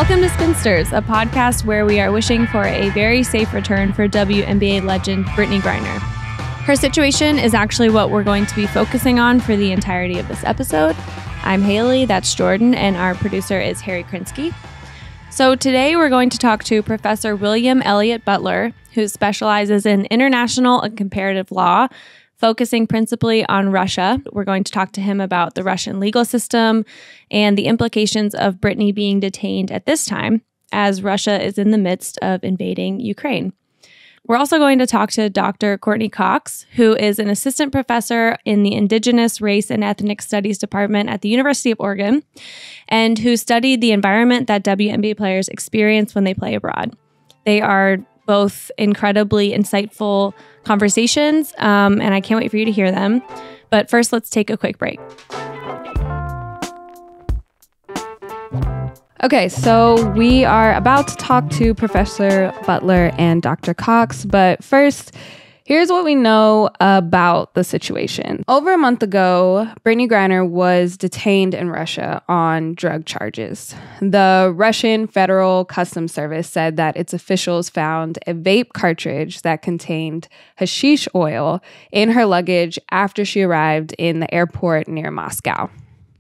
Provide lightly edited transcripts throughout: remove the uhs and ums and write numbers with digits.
Welcome to Spinsters, a podcast where we are wishing for a very safe return for WNBA legend Brittney Griner. Her situation is actually what we're going to be focusing on for the entirety of this episode. I'm Haley, that's Jordan, and our producer is Harry Krinsky. So today we're going to talk to Professor William Butler, who specializes in international and comparative law, focusing principally on Russia. We're going to talk to him about the Russian legal system and the implications of Brittney being detained at this time, as Russia is in the midst of invading Ukraine. We're also going to talk to Dr. Courtney Cox, who is an assistant professor in the Indigenous Race and Ethnic Studies Department at the University of Oregon, and who studied the environment that WNBA players experience when they play abroad. They are both incredibly insightful conversations, and I can't wait for you to hear them. But first, let's take a quick break. Okay, so we are about to talk to Professor Butler and Dr. Cox, but first, here's what we know about the situation. Over a month ago, Brittney Griner was detained in Russia on drug charges. The Russian Federal Customs Service said that its officials found a vape cartridge that contained hashish oil in her luggage after she arrived in the airport near Moscow.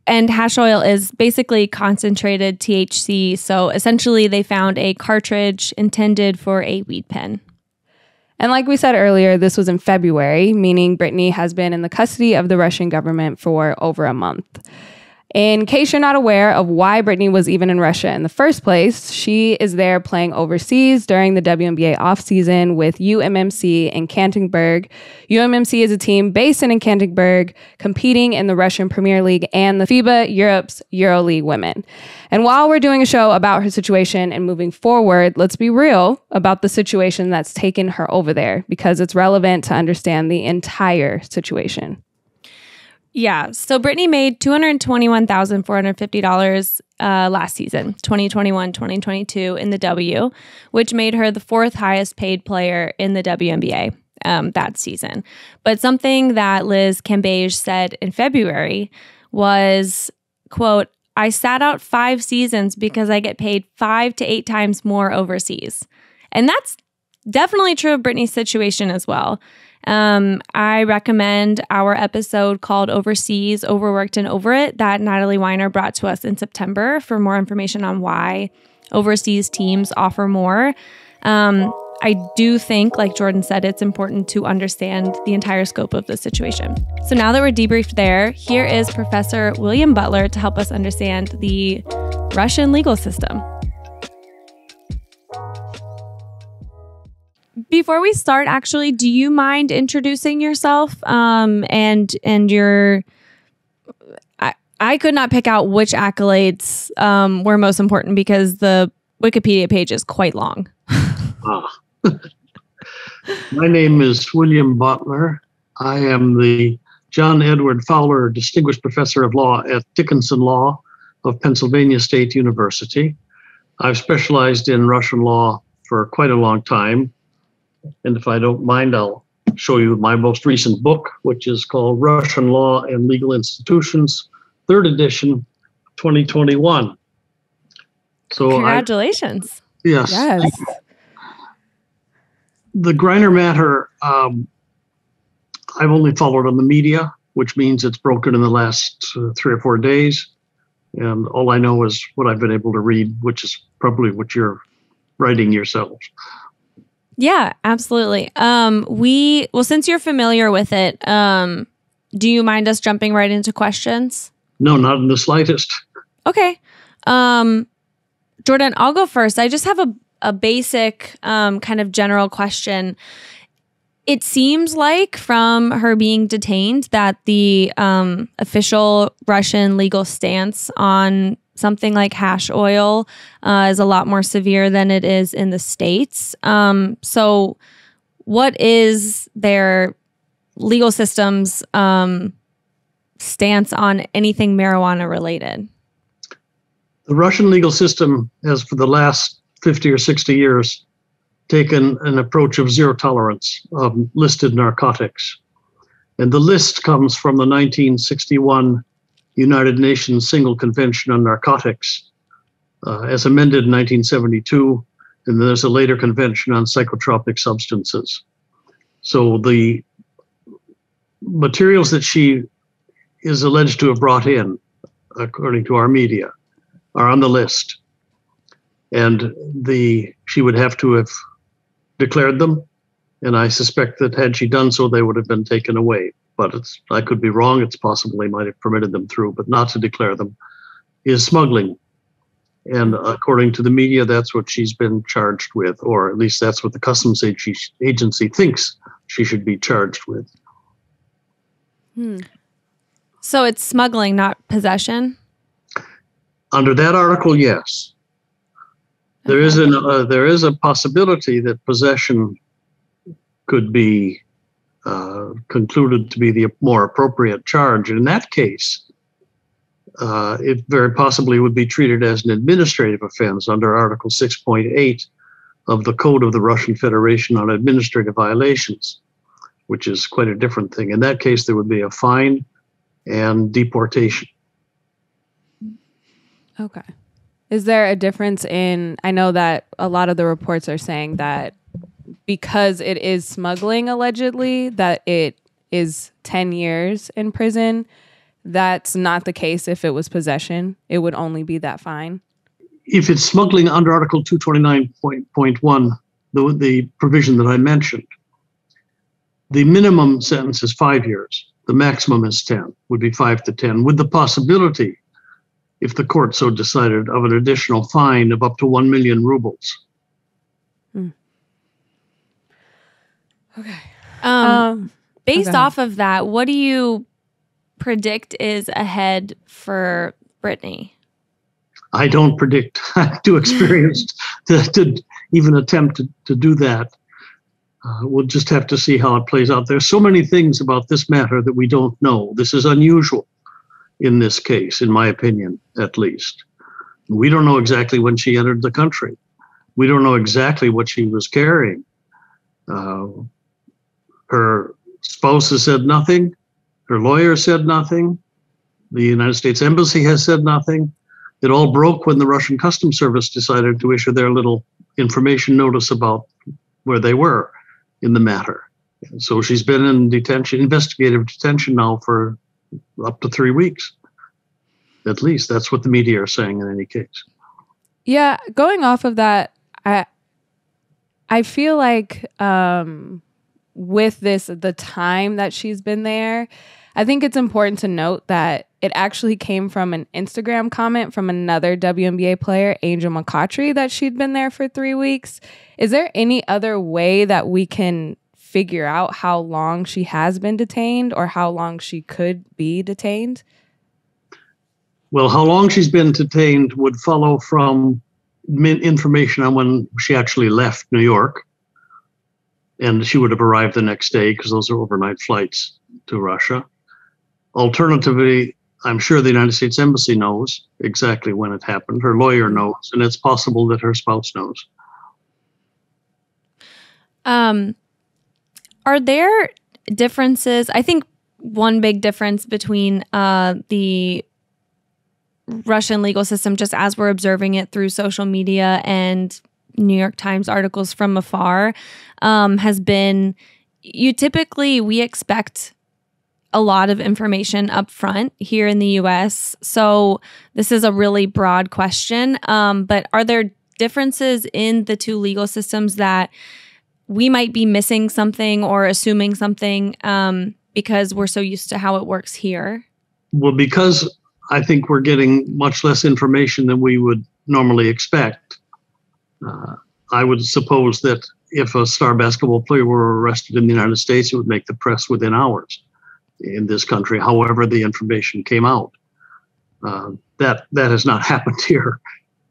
And hash oil is basically concentrated THC, so essentially they found a cartridge intended for a weed pen. And like we said earlier, this was in February, meaning Brittney has been in the custody of the Russian government for over a month. In case you're not aware of why Brittney was even in Russia in the first place, she is there playing overseas during the WNBA offseason with UMMC in Canterbury. UMMC is a team based in Canterbury, competing in the Russian Premier League and the FIBA Europe's EuroLeague Women. And while we're doing a show about her situation and moving forward, let's be real about the situation that's taken her over there, because it's relevant to understand the entire situation. Yeah, so Brittney made $221,450 last season, 2021-2022 in the W, which made her the fourth highest paid player in the WNBA that season. But something that Liz Cambage said in February was, quote, "I sat out 5 seasons because I get paid 5 to 8 times more overseas." And that's definitely true of Brittney's situation as well. I recommend our episode called Overseas, Overworked, and Over It that Natalie Weiner brought to us in September for more information on why overseas teams offer more. I do think, like Jordan said, it's important to understand the entire scope of the situation. So now that we're debriefed there, here is Professor William Butler to help us understand the Russian legal system. Before we start, actually, do you mind introducing yourself and your... I could not pick out which accolades were most important because the Wikipedia page is quite long. My name is William Butler. I am the John Edward Fowler Distinguished Professor of Law at Dickinson Law of Pennsylvania State University. I've specialized in Russian law for quite a long time. And if I don't mind, I'll show you my most recent book, which is called Russian Law and Legal Institutions, 3rd edition, 2021. So congratulations. Yes. The Griner matter, I've only followed on the media, which means it's broken in the last 3 or 4 days. And all I know is what I've been able to read, which is probably what you're writing yourselves. Yeah, absolutely. Well, since you're familiar with it, do you mind us jumping right into questions? No, not in the slightest. Okay. Jordan, I'll go first. I just have a basic kind of general question. It seems like from her being detained that the official Russian legal stance on something like hash oil is a lot more severe than it is in the States. So what is their legal system's stance on anything marijuana related? The Russian legal system has, for the last 50 or 60 years, taken an approach of zero tolerance of listed narcotics. And the list comes from the 1961 United Nations Single Convention on Narcotics, as amended in 1972, and there's a later convention on psychotropic substances. So the materials that she is alleged to have brought in, according to our media, are on the list. And she would have to have declared them. And I suspect that had she done so, they would have been taken away. But I could be wrong. It's possible they might have permitted them through, but not to declare them is smuggling. And according to the media, that's what she's been charged with, or at least that's what the Customs Agency thinks she should be charged with. So it's smuggling, not possession? Under that article, yes. There is a possibility that possession could be concluded to be the more appropriate charge. In that case, it very possibly would be treated as an administrative offense under Article 6.8 of the Code of the Russian Federation on Administrative Violations, which is quite a different thing. In that case, there would be a fine and deportation. Okay. Is there a difference I know that a lot of the reports are saying that because it is smuggling, allegedly, that it is 10 years in prison. That's not the case if it was possession. It would only be that fine. If it's smuggling under Article 229.1, the provision that I mentioned, the minimum sentence is 5 years. The maximum is 10, would be 5 to 10, with the possibility, if the court so decided, of an additional fine of up to 1 million rubles. Okay. Based off of that, what do you predict is ahead for Brittney? I don't predict. I'm too experienced to even attempt to do that. We'll just have to see how it plays out. There's so many things about this matter that we don't know. This is unusual in this case, in my opinion, at least. We don't know exactly when she entered the country. We don't know exactly what she was carrying. Her spouse has said nothing. Her lawyer said nothing. The United States Embassy has said nothing. It all broke when the Russian Customs Service decided to issue their little information notice about where they were in the matter. And so she's been in detention, investigative detention now for up to 3 weeks. At least that's what the media are saying in any case. Yeah, going off of that, I feel like with the time that she's been there, I think it's important to note that it actually came from an Instagram comment from another WNBA player, Angel McCautry, that she'd been there for 3 weeks. Is there any other way that we can figure out how long she has been detained or how long she could be detained? Well, how long she's been detained would follow from information on when she actually left New York. And she would have arrived the next day because those are overnight flights to Russia. Alternatively, I'm sure the United States Embassy knows exactly when it happened. Her lawyer knows, and it's possible that her spouse knows. Are there differences? I think one big difference between the Russian legal system, just as we're observing it through social media and New York Times articles from afar, has been we expect a lot of information up front here in the U.S. So this is a really broad question. But are there differences in the two legal systems that we might be missing something or assuming something because we're so used to how it works here? Well, because I think we're getting much less information than we would normally expect. I would suppose that if a star basketball player were arrested in the United States, it would make the press within hours in this country, however the information came out. That has not happened here.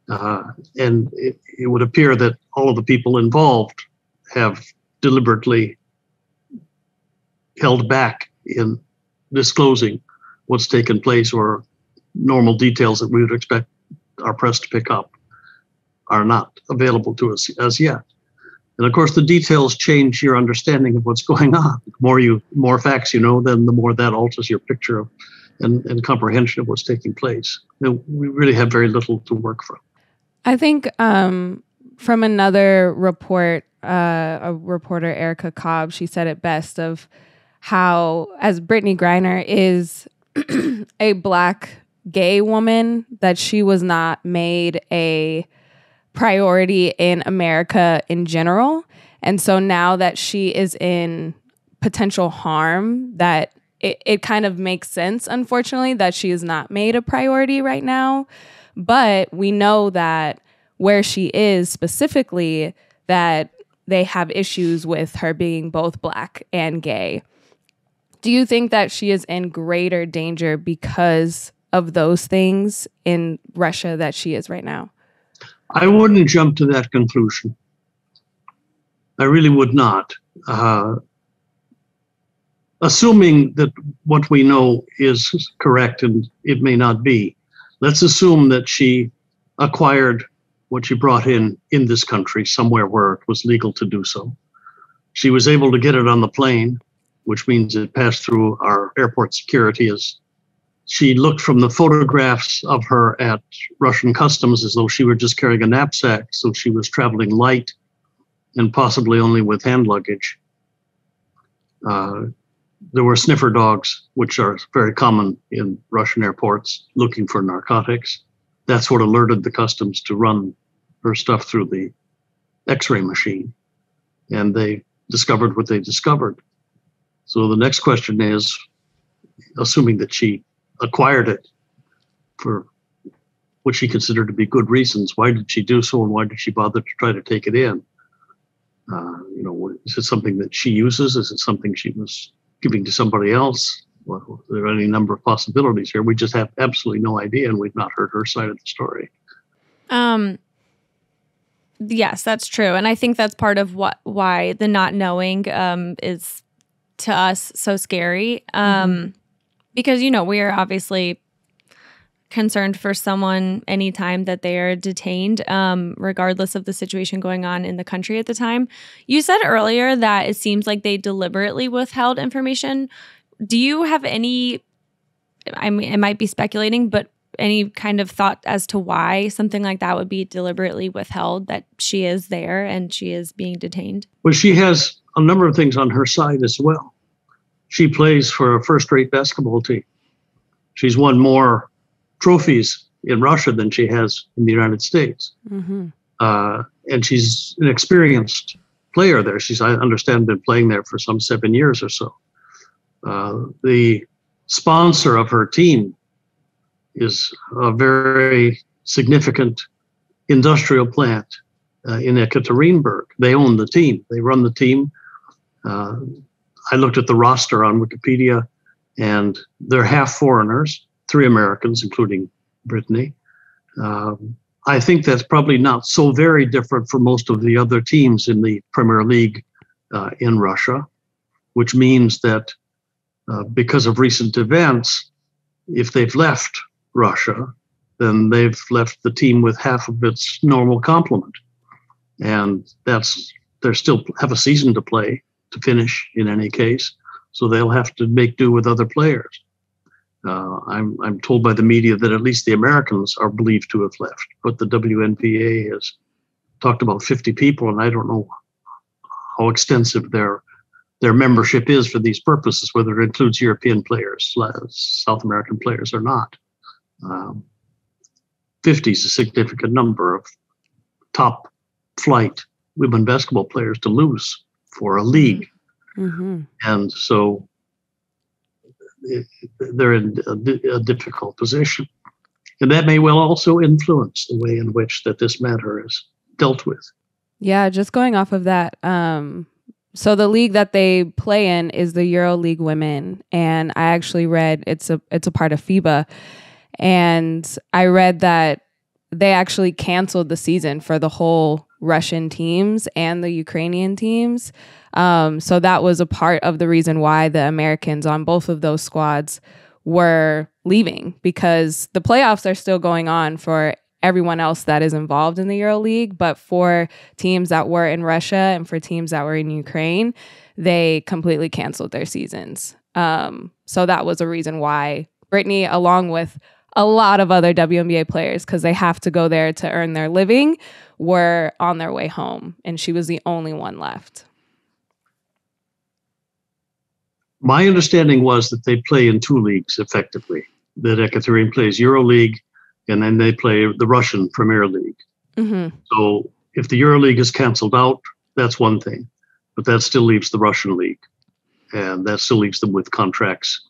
And it would appear that all of the people involved have deliberately held back in disclosing what's taken place, or normal details that we would expect our press to pick up are not available to us as yet. And of course, the details change your understanding of what's going on. The more facts you know, then the more that alters your picture of and comprehension of what's taking place. We really have very little to work from. I think from another report, a reporter, Erica Cobb, she said it best of how, as Brittney Griner is a Black gay woman, that she was not made a priority in America in general. And so now that she is in potential harm, that it kind of makes sense, unfortunately, that she is not made a priority right now. But we know that where she is specifically, that they have issues with her being both Black and gay. Do you think that she is in greater danger because of those things in Russia that she is right now? I wouldn't jump to that conclusion. I really would not. Assuming that what we know is correct, and it may not be, let's assume that she acquired what she brought in this country, somewhere where it was legal to do so. She was able to get it on the plane, which means it passed through our airport security. As she looked from the photographs of her at Russian customs as though she were just carrying a knapsack, so she was traveling light and possibly only with hand luggage. There were sniffer dogs, which are very common in Russian airports, looking for narcotics. That's what alerted the customs to run her stuff through the X-ray machine. And they discovered what they discovered. So the next question is, assuming that she acquired it for what she considered to be good reasons, why did she do so, and why did she bother to try to take it in? Is it something that she uses? Is it something she was giving to somebody else? Well, there are any number of possibilities here. We just have absolutely no idea, and we've not heard her side of the story. Yes, that's true. And I think that's part of why the not knowing is, to us, so scary. Because, we are obviously concerned for someone anytime that they are detained, regardless of the situation going on in the country at the time. You said earlier that it seems like they deliberately withheld information. Do you have any, I mean, it might be speculating, but any kind of thought as to why something like that would be deliberately withheld, that she is there and she is being detained? Well, she has a number of things on her side as well. She plays for a first-rate basketball team. She's won more trophies in Russia than she has in the United States. Mm-hmm. And she's an experienced player there. She's, I understand, been playing there for some 7 years or so. The sponsor of her team is a very significant industrial plant in Ekaterinburg. They own the team. They run the team. I looked at the roster on Wikipedia, and they're half foreigners, 3 Americans, including Brittney. I think that's probably not so very different from most of the other teams in the Premier League in Russia, which means that because of recent events, if they've left Russia, then they've left the team with half of its normal complement. And they still have a season to play, to finish in any case, so they'll have to make do with other players. I'm told by the media that at least the Americans are believed to have left, but the WNBA has talked about 50 people, and I don't know how extensive their membership is for these purposes, whether it includes European players, South American players, or not. 50 is a significant number of top flight women basketball players to lose for a league. Mm-hmm. And so they're in a difficult position. And that may well also influence the way in which that this matter is dealt with. Yeah, just going off of that. So the league that they play in is the EuroLeague Women. And I actually read it's a part of FIBA. And I read that they actually canceled the season for the whole Russian teams and the Ukrainian teams. So that was a part of the reason why the Americans on both of those squads were leaving, because the playoffs are still going on for everyone else that is involved in the EuroLeague. But for teams that were in Russia and for teams that were in Ukraine, they completely canceled their seasons. So that was a reason why Brittney, along with a lot of other WNBA players, because they have to go there to earn their living, were on their way home, and she was the only one left. My understanding was that they play in two leagues effectively. That Ekaterinne plays EuroLeague, and then they play the Russian Premier League. Mm-hmm. So if the EuroLeague is canceled out, that's one thing, but that still leaves the Russian League, and that still leaves them with contracts,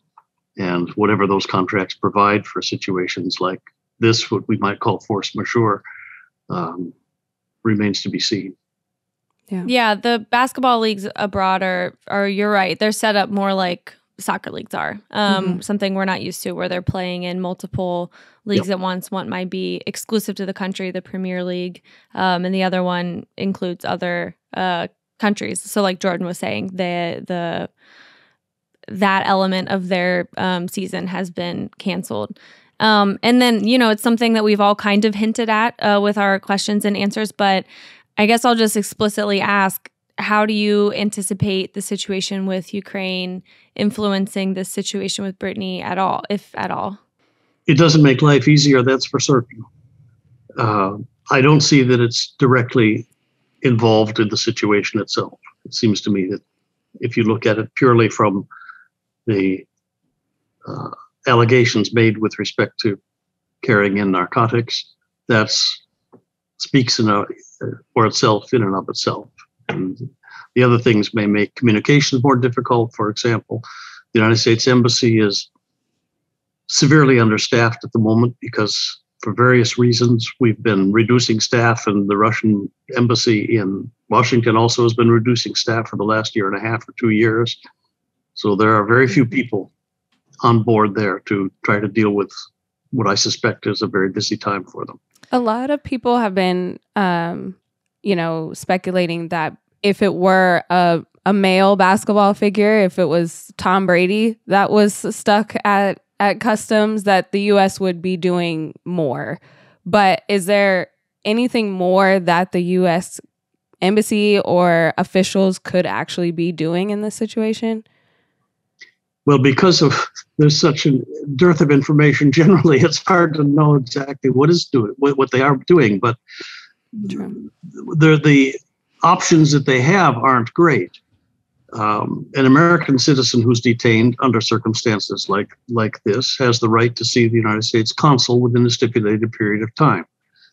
and whatever those contracts provide for situations like this, what we might call force majeure, remains to be seen. Yeah, the basketball leagues abroad are you're right, they're set up more like soccer leagues are. Something we're not used to, where they're playing in multiple leagues at once. One might be exclusive to the country, the Premier League, and the other one includes other countries. So like Jordan was saying, that element of their season has been canceled. And then, it's something that we've all kind of hinted at with our questions and answers, but I guess I'll just explicitly ask, how do you anticipate the situation with Ukraine influencing this situation with Brittney at all, if at all? It doesn't make life easier, that's for certain. I don't see that it's directly involved in the situation itself. It seems to me that if you look at it purely from the allegations made with respect to carrying in narcotics, that speaks for itself in and of itself. And the other things may make communications more difficult. For example, the United States Embassy is severely understaffed at the moment because, for various reasons, we've been reducing staff, and the Russian Embassy in Washington also has been reducing staff for the last year and a half or 2 years. So there are very few people on board there to try to deal with what I suspect is a very busy time for them. A lot of people have been, speculating that if it were a male basketball figure, if it was Tom Brady that was stuck at customs, that the U.S. would be doing more. But is there anything more that the U.S. Embassy or officials could actually be doing in this situation? Well, because there's such a dearth of information generally, it's hard to know exactly what they are doing. But the options that they have aren't great. An American citizen who's detained under circumstances like this has the right to see the United States consul within a stipulated period of time.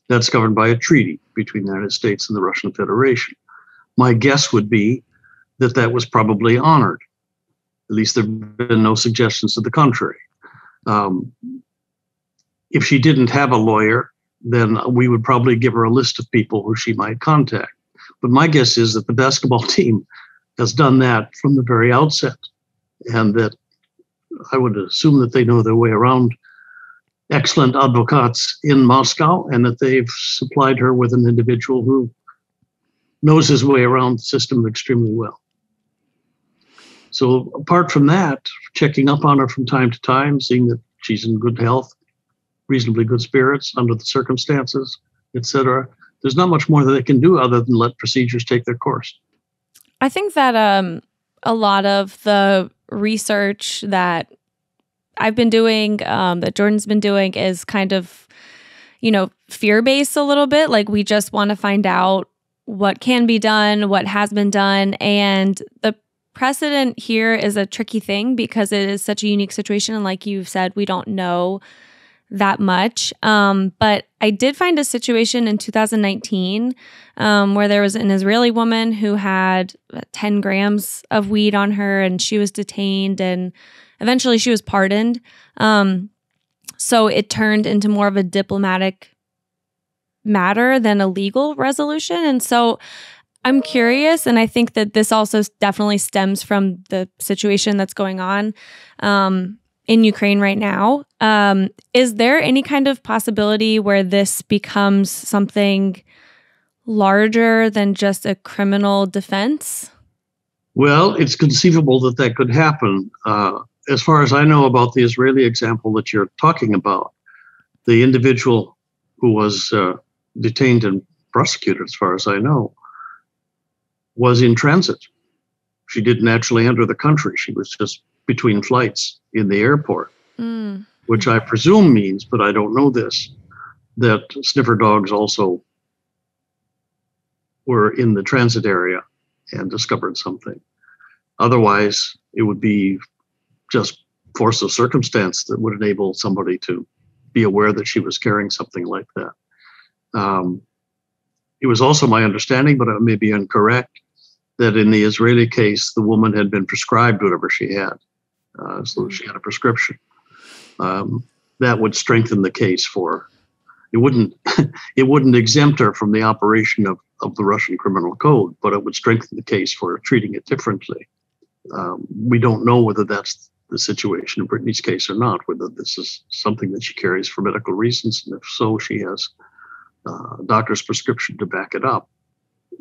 That's governed by a treaty between the United States and the Russian Federation. My guess would be that was probably honored. At least there have been no suggestions to the contrary. If she didn't have a lawyer, then we would probably give her a list of people who she might contact. But my guess is that the basketball team has done that from the very outset, and that I would assume that they know their way around excellent advocates in Moscow, and that they've supplied her with an individual who knows his way around the system extremely well. So apart from that, checking up on her from time to time, seeing that she's in good health, reasonably good spirits under the circumstances, etc., there's not much more that they can do other than let procedures take their course. I think that a lot of the research that I've been doing, that Jordan's been doing, is kind of, fear-based a little bit. Like, we just want to find out what can be done, what has been done. And the precedent here is a tricky thing because it is such a unique situation. And like you've said, we don't know that much. But I did find a situation in 2019 where there was an Israeli woman who had 10 grams of weed on her, and she was detained, and eventually she was pardoned. So it turned into more of a diplomatic matter than a legal resolution. And so I'm curious, and I think that this also definitely stems from the situation that's going on in Ukraine right now. Is there any kind of possibility where this becomes something larger than just a criminal defense? Well, it's conceivable that could happen. As far as I know about the Israeli example that you're talking about, the individual who was detained and prosecuted, as far as I know, was in transit. She didn't actually enter the country. She was just between flights in the airport. And which I presume means, but I don't know this, that sniffer dogs also were in the transit area and discovered something. Otherwise, it would be just force of circumstance that would enable somebody to be aware that she was carrying something like that. It was also my understanding, but it may be incorrect, that in the Israeli case, the woman had been prescribed whatever she had. So she had a prescription. That would strengthen the case for, it wouldn't exempt her from the operation of the Russian criminal code, but it would strengthen the case for treating it differently. We don't know whether that's the situation in Brittney's case or not, whether this is something that she carries for medical reasons, and if so, she has a doctor's prescription to back it up.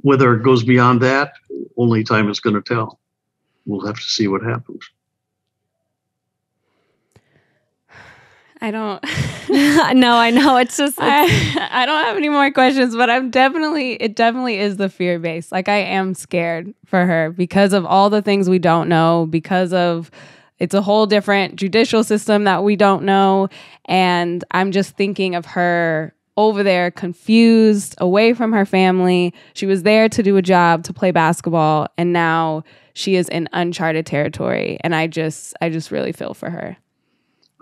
Whether it goes beyond that, only time is going to tell. We'll have to see what happens. I don't. No, I know. It's just. I don't have any more questions, but it definitely is the fear base. Like, I am scared for her because of all the things we don't know, because of it's a whole different judicial system that we don't know. And I'm just thinking of her over there, confused, away from her family. She was there to do a job, to play basketball, and now she is in uncharted territory. And I just really feel for her.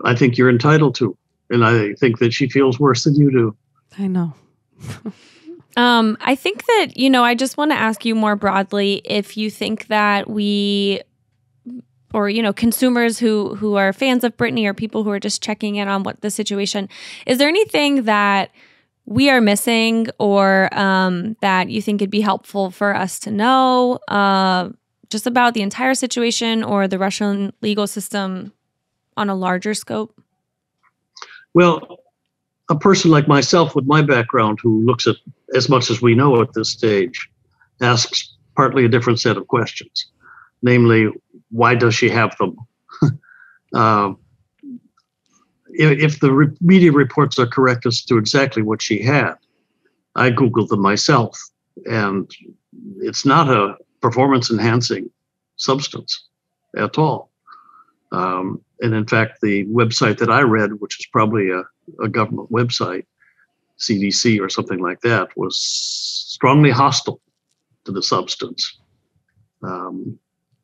I think you're entitled to, and I think that she feels worse than you do. I know. I think that, I just want to ask you more broadly if you think that we, or, consumers who are fans of Brittney or people who are just checking in on what the situation, is there anything that we are missing or that you think it'd be helpful for us to know just about the entire situation or the Russian legal system on a larger scope? Well, a person like myself with my background who looks at as much as we know at this stage asks partly a different set of questions. Namely, why does she have them? If the media reports are correct as to exactly what she had, I Googled them myself, and it's not a performance-enhancing substance at all. And in fact, the website that I read, which is probably a government website, CDC or something like that, was strongly hostile to the substance.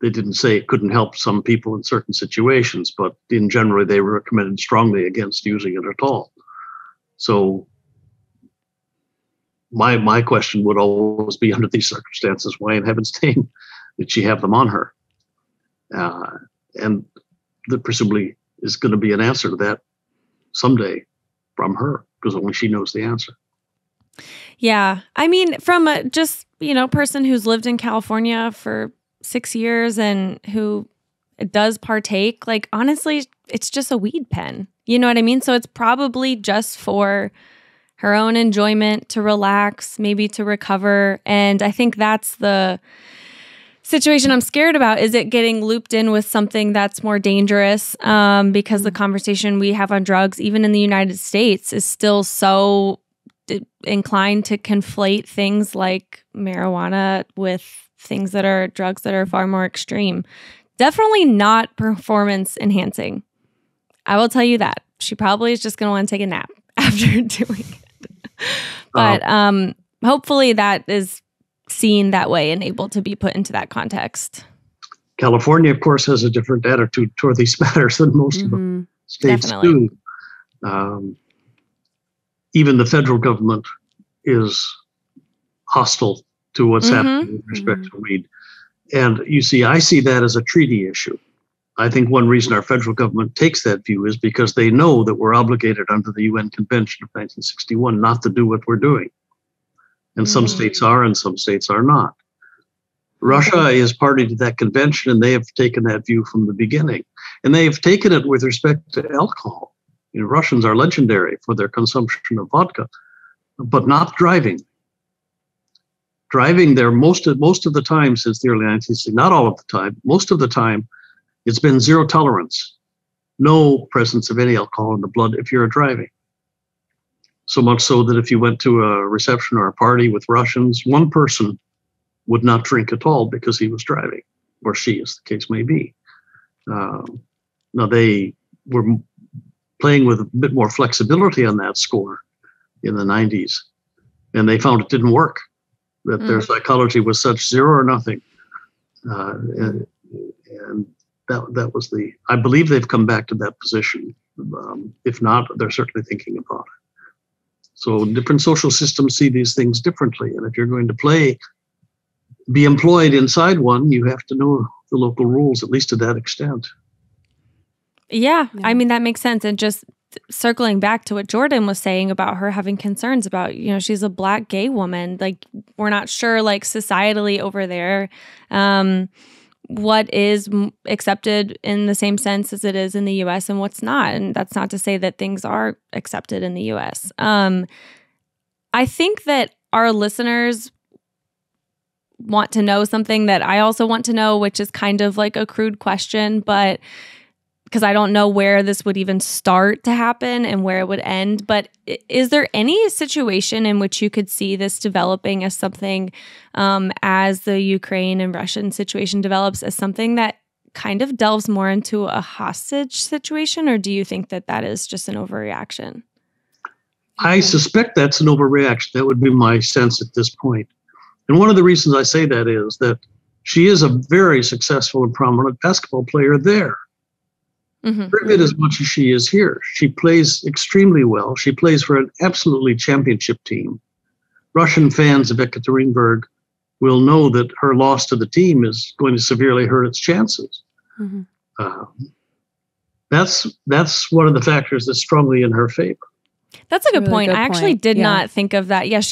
They didn't say it couldn't help some people in certain situations, but in general, they recommended strongly against using it at all. So my question would always be, under these circumstances, why in heaven's name did she have them on her? And there presumably is going to be an answer to that someday from her, because only she knows the answer. Yeah. I mean, from a just, person who's lived in California for 6 years and who does partake, like, honestly, it's just a weed pen. You know what I mean? So it's probably just for her own enjoyment, to relax, maybe to recover. And I think that's the situation I'm scared about. Is it getting looped in with something that's more dangerous? Because the conversation we have on drugs, even in the United States, is still so inclined to conflate things like marijuana with things that are drugs that are far more extreme. Definitely not performance enhancing. I will tell you that. She probably is just going to want to take a nap after doing it. But hopefully that is seen that way and able to be put into that context. California, of course, has a different attitude toward these matters than most of the states do. Even the federal government is hostile to what's happening with respect to weed. And you see, I see that as a treaty issue. I think one reason our federal government takes that view is because they know that we're obligated under the UN Convention of 1961 not to do what we're doing. And some states are and some states are not. Russia is party to that convention, and they have taken that view from the beginning. And they have taken it with respect to alcohol. Russians are legendary for their consumption of vodka, but not driving. Driving there most of the time since the early 1960s, not all of the time, most of the time, it's been zero tolerance, no presence of any alcohol in the blood if you're driving. So much so that if you went to a reception or a party with Russians, one person would not drink at all because he was driving, or she, as the case may be. Now, they were playing with a bit more flexibility on that score in the 90s. And they found it didn't work, that their psychology was such 0 or nothing. And that was I believe they've come back to that position. If not, they're certainly thinking about it. So different social systems see these things differently. And if you're going to be employed inside one, you have to know the local rules, at least to that extent. Yeah, I mean, that makes sense. And just circling back to what Jordan was saying about her having concerns about, she's a Black gay woman. Like, we're not sure, like, societally over there, what is accepted in the same sense as it is in the U.S. and what's not. And that's not to say that things are accepted in the U.S. I think that our listeners want to know something that I also want to know, which is kind of like a crude question, but because I don't know where this would even start to happen and where it would end. But is there any situation in which you could see this developing as something, as the Ukraine and Russian situation develops, as something that kind of delves more into a hostage situation? Or do you think that that is just an overreaction? I suspect that's an overreaction. That would be my sense at this point. And one of the reasons I say that is that she is a very successful and prominent basketball player there. Every bit as much as she is here. She plays extremely well. She plays for an absolutely championship team. Russian fans of Ekaterinburg will know that her loss to the team is going to severely hurt its chances. That's one of the factors that's strongly in her favor. That's a good point. I actually did not think of that. Yeah,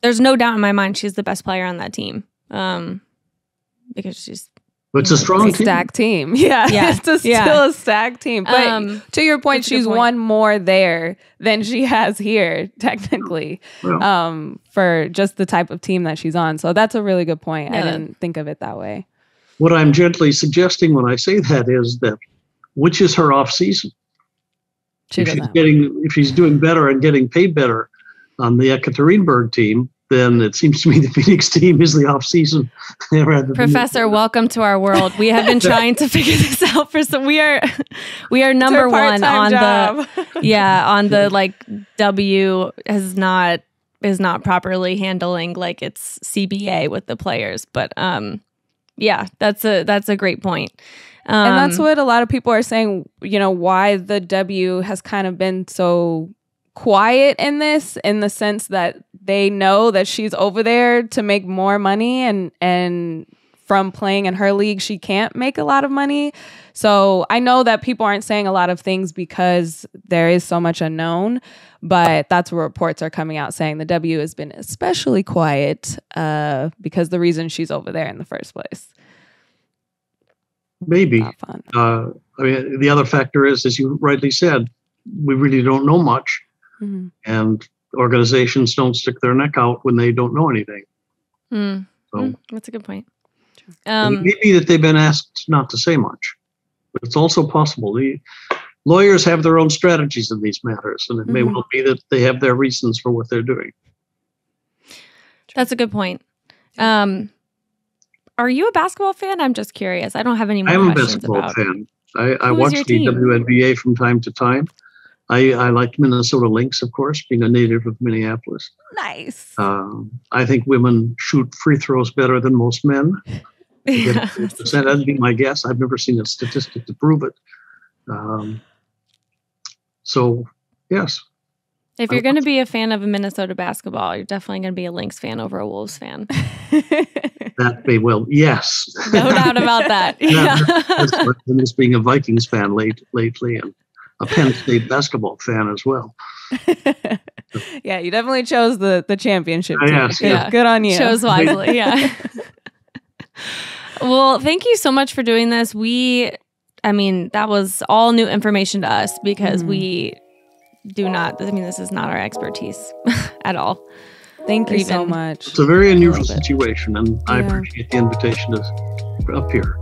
there's no doubt in my mind she's the best player on that team, because she's. But it's a strong team. Stacked team. Yeah. It's still a stacked team. But to your point, she's won more there than she has here, technically, for just the type of team that she's on. So that's a really good point. I didn't think of it that way. What I'm gently suggesting when I say that is that which is her off season? If she's doing better and getting paid better on the Ekaterinburg team, then it seems to me the Phoenix team is the off season. Professor, welcome to our world. We have been trying to figure this out for some. We are number one on job. On the like W is not properly handling like its CBA with the players. But that's a great point. And that's what a lot of people are saying. Why the W has kind of been so quiet in this, in the sense that they know that she's over there to make more money, and from playing in her league, she can't make a lot of money. So I know that people aren't saying a lot of things because there is so much unknown, but that's what reports are coming out saying. The W has been especially quiet because the reason she's over there in the first place. Maybe. Not fun. I mean, the other factor is, as you rightly said, we really don't know much. And organizations don't stick their neck out when they don't know anything. So that's a good point. Maybe that they've been asked not to say much, but it's also possible. The lawyers have their own strategies in these matters, and it may well be that they have their reasons for what they're doing. That's a good point. Are you a basketball fan? I'm just curious. I don't have any more questions about. I'm a basketball fan. I watch the WNBA from time to time. I like Minnesota Lynx, of course, being a native of Minneapolis. Nice. I think women shoot free throws better than most men. That'd be my guess. I've never seen a statistic to prove it. So, yes. If you're going to be a fan of Minnesota basketball, you're definitely going to be a Lynx fan over a Wolves fan. That may well, yes. No doubt about that. Yeah. That's like just being a Vikings fan lately, and a Penn State basketball fan as well. Yeah, you definitely chose the championship team. Yes. Good on you. Chose wisely, yeah. Well, thank you so much for doing this. That was all new information to us because we do not, this is not our expertise at all. Thank you so much. It's a very unusual situation, and I appreciate the invitation to appear.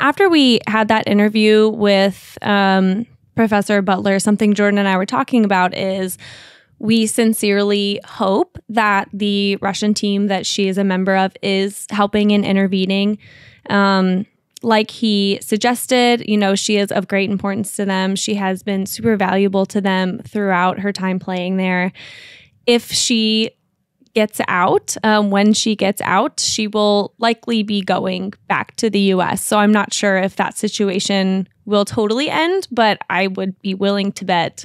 After we had that interview with Professor Butler, something Jordan and I were talking about is We sincerely hope that the Russian team that she is a member of is helping and intervening. Like he suggested, she is of great importance to them. She has been super valuable to them throughout her time playing there. If she gets out, when she gets out, she will likely be going back to the U.S. So I'm not sure if that situation will totally end, but I would be willing to bet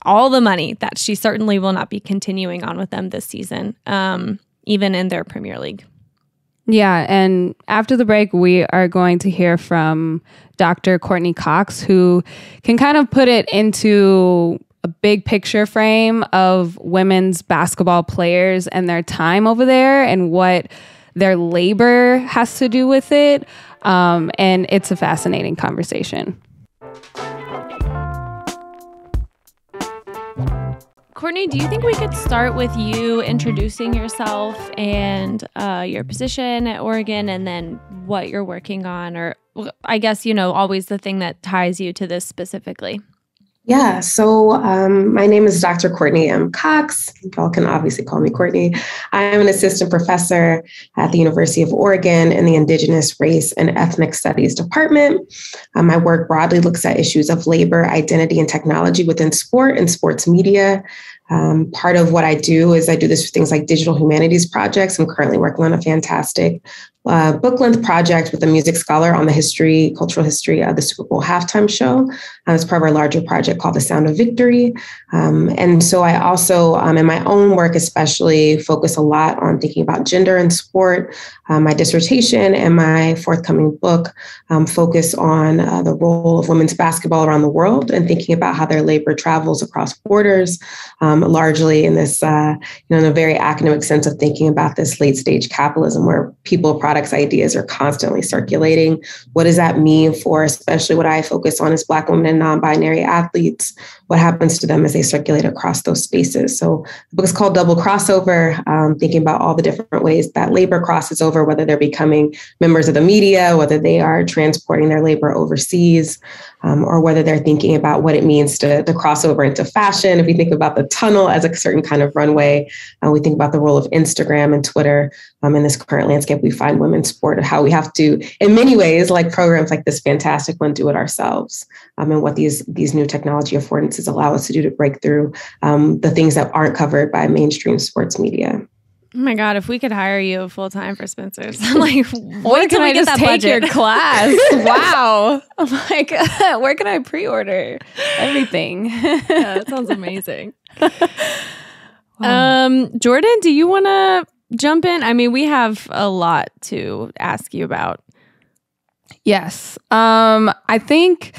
all the money that she certainly will not be continuing on with them this season, even in their Premier League. Yeah, and after the break, we are going to hear from Dr. Courtney Cox, who can kind of put it into a big picture frame of women's basketball players and their time over there and what their labor has to do with it. And it's a fascinating conversation. Courtney, do you think we could start with you introducing yourself and your position at Oregon and then what you're working on? Or I guess, always the thing that ties you to this specifically. Yeah, so my name is Dr. Courtney Cox. Y'all can obviously call me Courtney. I am an assistant professor at the University of Oregon in the Indigenous, Race, and Ethnic Studies Department. My work broadly looks at issues of labor, identity, and technology within sport and sports media. Part of what I do is I do this for things like digital humanities projects. I'm currently working on a fantastic book-length project with a music scholar on the cultural history of the Super Bowl halftime show. It's part of our larger project called The Sound of Victory. And so I also, in my own work especially, focus a lot on thinking about gender in sport. My dissertation and my forthcoming book focus on the role of women's basketball around the world and thinking about how their labor travels across borders, largely in this, in a very academic sense of thinking about this late stage capitalism where people, products, ideas are constantly circulating. What does that mean for, especially what I focus on is Black women and non-binary athletes? What happens to them as they circulate across those spaces? So the book is called Double Crossover, thinking about all the different ways that labor crosses over, whether they're becoming members of the media, whether they are transporting their labor overseas, or whether they're thinking about what it means to cross over into fashion. If we think about the tunnel as a certain kind of runway, we think about the role of Instagram and Twitter in this current landscape. We find women's sport, how we have to, in many ways, like programs like this fantastic one, do it ourselves, and what these new technology affordances allow us to do to break through the things that aren't covered by mainstream sports media. Oh my God, if we could hire you full time for Spinsters, like, where can I just take your class? Wow. I'm like, where can I pre-order everything? Yeah, that sounds amazing. Wow. Jordan, do you want to jump in? I mean, we have a lot to ask you about. Yes. I think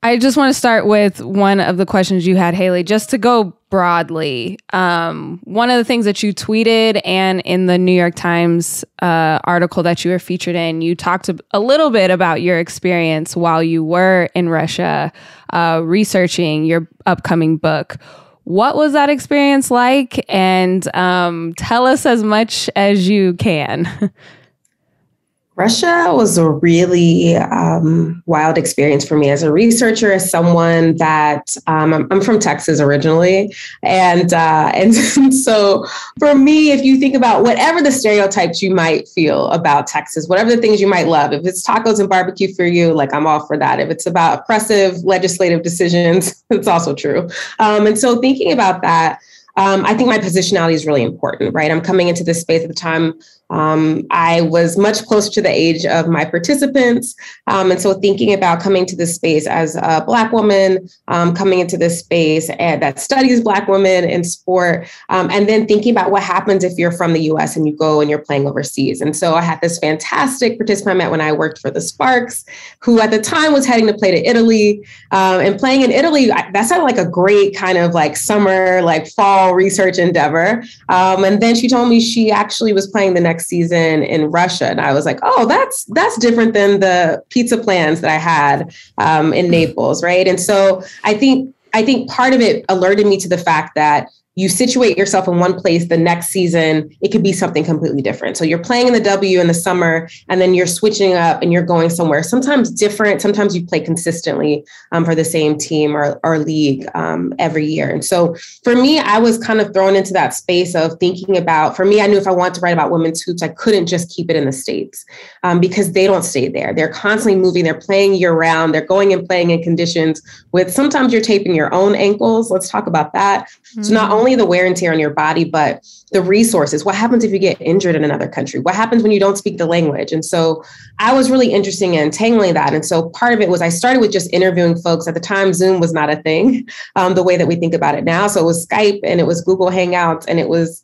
I just want to start with one of the questions you had, Haley, just to go broadly. One of the things that you tweeted and in the New York Times article that you were featured in, you talked a little bit about your experience while you were in Russia researching your upcoming book. What was that experience like? And tell us as much as you can. Russia was a really wild experience for me as a researcher, as someone that I'm from Texas originally. And so for me, if you think about whatever the stereotypes you might feel about Texas, whatever the things you might love, if it's tacos and barbecue for you, like I'm all for that. If it's about oppressive legislative decisions, it's also true. And so thinking about that, I think my positionality is really important, right? I'm coming into this space at the time. I was much closer to the age of my participants. And so thinking about coming to this space as a Black woman, coming into this space that studies Black women in sport, and then thinking about what happens if you're from the US and you go and you're playing overseas. And so I had this fantastic participant I met when I worked for the Sparks, who at the time was heading to play to Italy. And playing in Italy, that sounded like a great kind of like summer, like fall research endeavor. And then she told me she actually was playing the next season in Russia. And I was like, oh, that's different than the pizza plans that I had in Naples, right? And so I think part of it alerted me to the fact that you situate yourself in one place, the next season, it could be something completely different. So you're playing in the W in the summer, and then you're switching up and you're going somewhere, sometimes different. Sometimes you play consistently for the same team or league every year. And so for me, I was kind of thrown into that space of thinking about, for me, I knew if I wanted to write about women's hoops, I couldn't just keep it in the States because they don't stay there. They're constantly moving. They're playing year round. They're going and playing in conditions with sometimes you're taping your own ankles. Let's talk about that. Mm-hmm. So not only the wear and tear on your body, but the resources. What happens if you get injured in another country? What happens when you don't speak the language? And so I was really interested in untangling that. And so part of it was I started with just interviewing folks. At the time, Zoom was not a thing the way that we think about it now. So it was Skype and it was Google Hangouts and it was,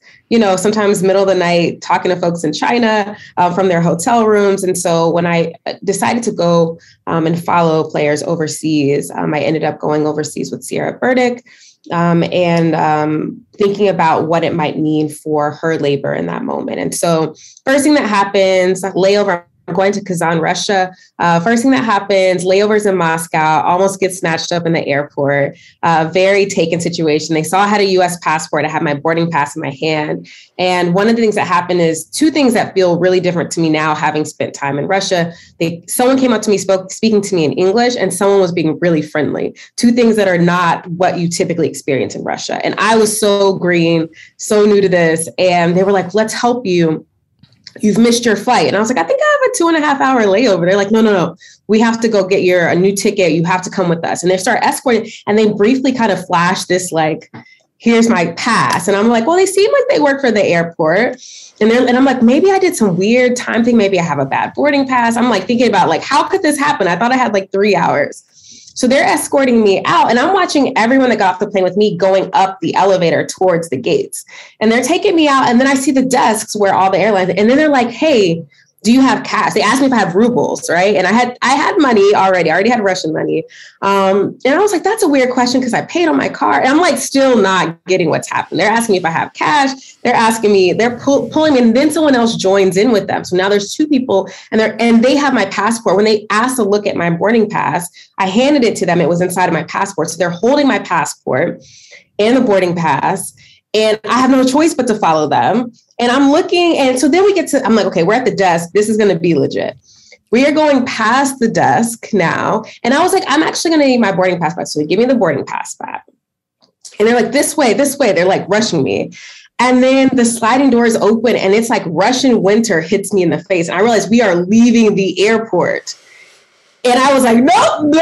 sometimes middle of the night talking to folks in China from their hotel rooms. And so when I decided to go and follow players overseas, I ended up going overseas with Sierra Burdick. And thinking about what it might mean for her labor in that moment. And so first thing that happens, layover, I'm going to Kazan, Russia. First thing that happens, layovers in Moscow, almost get snatched up in the airport. Very taken situation. They saw I had a US passport. I had my boarding pass in my hand. And one of the things that happened is two things that feel really different to me now, having spent time in Russia. Someone came up to me, speaking to me in English, and someone was being really friendly. Two things that are not what you typically experience in Russia. And I was so green, so new to this. And they were like, let's help you. You've missed your flight. And I was like, I think I have a 2.5 hour layover. They're like, no. We have to go get a new ticket. You have to come with us. And they start escorting. And they briefly kind of flash this, like, here's my pass. And I'm like, well, they seem like they work for the airport. And I'm like, maybe I did some weird time thing. Maybe I have a bad boarding pass. I'm like thinking about like, how could this happen? I thought I had like 3 hours. So they're escorting me out and I'm watching everyone that got off the plane with me going up the elevator towards the gates. And they're taking me out. And then I see the desks where all the airlines, and then they're like, hey, do you have cash? They asked me if I have rubles, right? And I had money already. I already had Russian money. And I was like, that's a weird question because I paid on my card. And I'm like, still not getting what's happened. They're asking me if I have cash. They're asking me, they're pulling me, and then someone else joins in with them. So now there's two people and they have my passport. When they asked to look at my boarding pass, I handed it to them. It was inside of my passport. So they're holding my passport and the boarding pass. And I have no choice but to follow them. And I'm looking. And so then I'm like, okay, we're at the desk. This is going to be legit. We are going past the desk now. And I was like, I'm actually going to need my boarding pass back. So they give me the boarding pass back. And they're like, this way. They're like rushing me. And then the sliding doors open and it's like Russian winter hits me in the face. And I realized we are leaving the airport. And I was like, nope.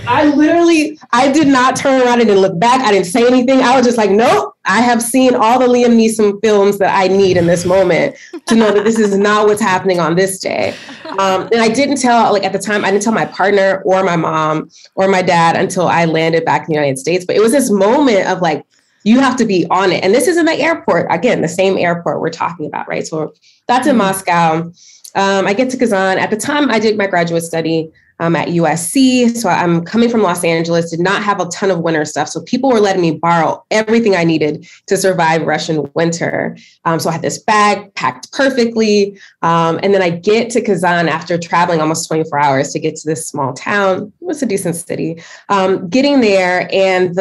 I did not turn around. I didn't look back. I didn't say anything. I was just like, nope. I have seen all the Liam Neeson films that I need in this moment to know that this is not what's happening on this day. And I didn't tell, like at the time, I didn't tell my partner or my mom or my dad until I landed back in the United States. But it was this moment of like, you have to be on it. And this is in the airport. Again, the same airport we're talking about, right? So that's in Moscow. I get to Kazan. At the time, I did my graduate study at USC. So I'm coming from Los Angeles, did not have a ton of winter stuff. So people were letting me borrow everything I needed to survive Russian winter. So I had this bag packed perfectly. And then I get to Kazan after traveling almost 24 hours to get to this small town. It was a decent city. Getting there and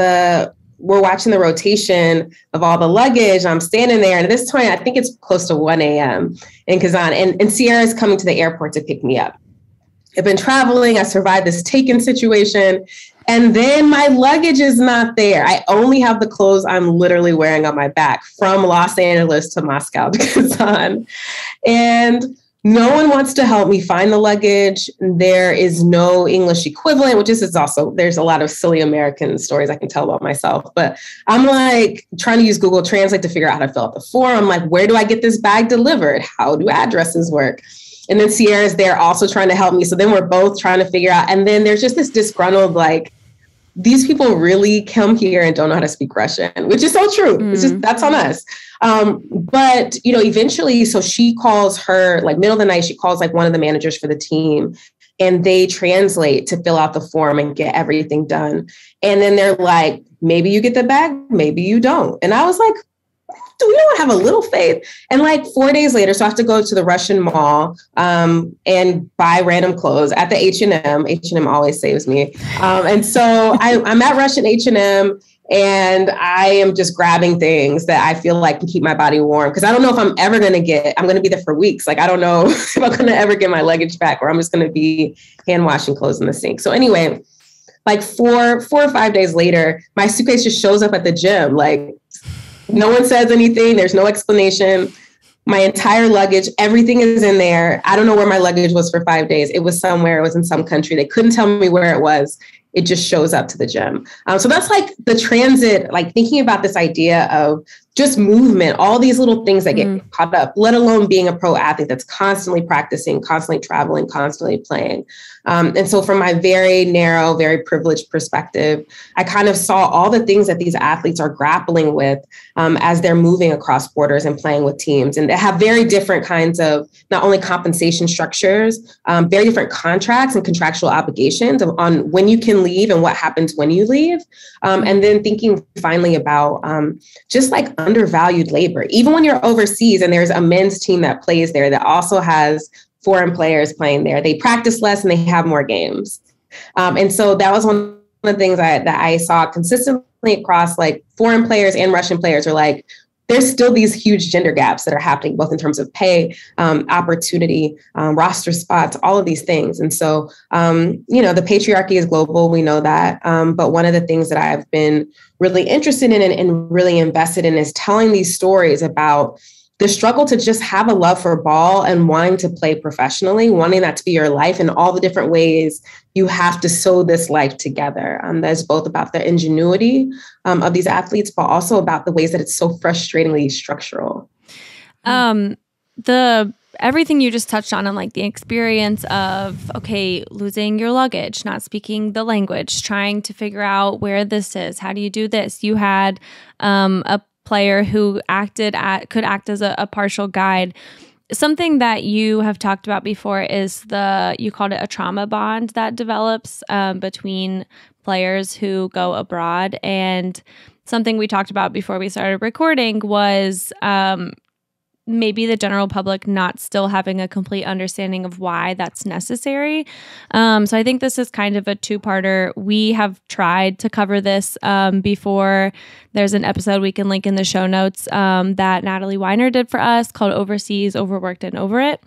we're watching the rotation of all the luggage. I'm standing there. And at this point, I think it's close to 1 a.m. in Kazan. And Sierra's coming to the airport to pick me up. I've been traveling. I survived this taken situation. And then my luggage is not there. I only have the clothes I'm literally wearing on my back from Los Angeles to Moscow to Kazan. And no one wants to help me find the luggage. There is no English equivalent, which is also, there's a lot of silly American stories I can tell about myself. But I'm like trying to use Google Translate to figure out how to fill out the form. I'm like, where do I get this bag delivered? How do addresses work? And then Sierra's there also trying to help me. So then we're both trying to figure out. And then there's just this disgruntled, like, these people really come here and don't know how to speak Russian, which is so true. It's just, that's on us. But, eventually, so she calls her, like middle of the night, she calls like one of the managers for the team and they translate to fill out the form and get everything done. And then they're like, maybe you get the bag, maybe you don't. And I was like, do we not have a little faith? And like 4 days later, so I have to go to the Russian mall and buy random clothes at the H&M. H&M always saves me. And so I'm at Russian H&M And I am just grabbing things that I feel like can keep my body warm. Because I don't know if I'm ever going to I'm going to be there for weeks. Like, I don't know if I'm going to ever get my luggage back, or I'm just going to be hand washing clothes in the sink. So anyway, like 4 or 5 days later, my suitcase just shows up at the gym. Like, no one says anything. There's no explanation. My entire luggage, everything is in there. I don't know where my luggage was for 5 days. It was somewhere. It was in some country. They couldn't tell me where it was. It just shows up to the gym. So that's like the transit, like thinking about this idea of just movement, all these little things that get caught up, let alone being a pro athlete that's constantly practicing, constantly traveling, constantly playing. And so from my very narrow, very privileged perspective, I kind of saw all the things that these athletes are grappling with as they're moving across borders and playing with teams. And they have very different kinds of not only compensation structures, very different contracts and contractual obligations on when you can leave and what happens when you leave. And then thinking finally about just like undervalued labor, even when you're overseas and there's a men's team that plays there that also has foreign players playing there. They practice less and they have more games. And so that was one of the things that I saw consistently across, like foreign players and Russian players are like, there's still these huge gender gaps that are happening, both in terms of pay, opportunity, roster spots, all of these things. And so, the patriarchy is global. We know that. But one of the things that I've been really interested in and really invested in is telling these stories about the struggle to just have a love for ball and wanting to play professionally, wanting that to be your life, and all the different ways you have to sew this life together. That's both about the ingenuity of these athletes, but also about the ways that it's so frustratingly structural. Everything you just touched on, and like the experience of, losing your luggage, not speaking the language, trying to figure out where this is. How do you do this? You had a player who could act as a partial guide. Something that you have talked about before is you called it a trauma bond that develops between players who go abroad. And something we talked about before we started recording was maybe the general public not still having a complete understanding of why that's necessary. So I think this is kind of a two-parter. We have tried to cover this before. There's an episode we can link in the show notes that Natalie Weiner did for us called Overseas, Overworked, and Over It.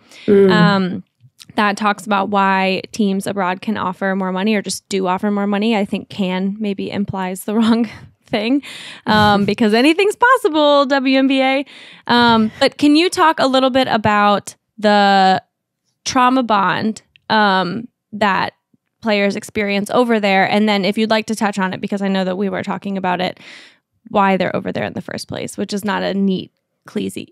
That talks about why teams abroad can offer more money, or just do offer more money. I think can maybe implies the wrong thing because anything's possible, WNBA. But can you talk a little bit about the trauma bond that players experience over there? And then if you'd like to touch on it, because I know that we were talking about it, why they're over there in the first place, which is not a neat,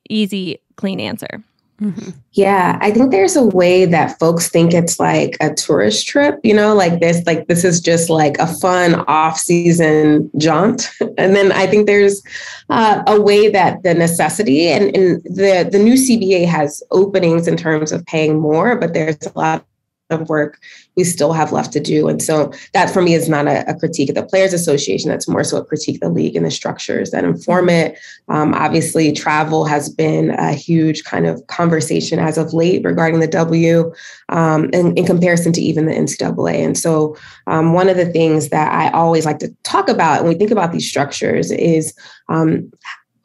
easy, clean answer. Mm-hmm. Yeah, I think there's a way that folks think it's like a tourist trip, like this is just like a fun off-season jaunt. And then I think there's a way that the necessity and the new CBA has openings in terms of paying more, but there's a lot of work we still have left to do. And so that for me is not a critique of the Players Association. That's more so a critique of the league and the structures that inform it. Obviously, travel has been a huge kind of conversation as of late regarding the W in comparison to even the NCAA. And so one of the things that I always like to talk about when we think about these structures is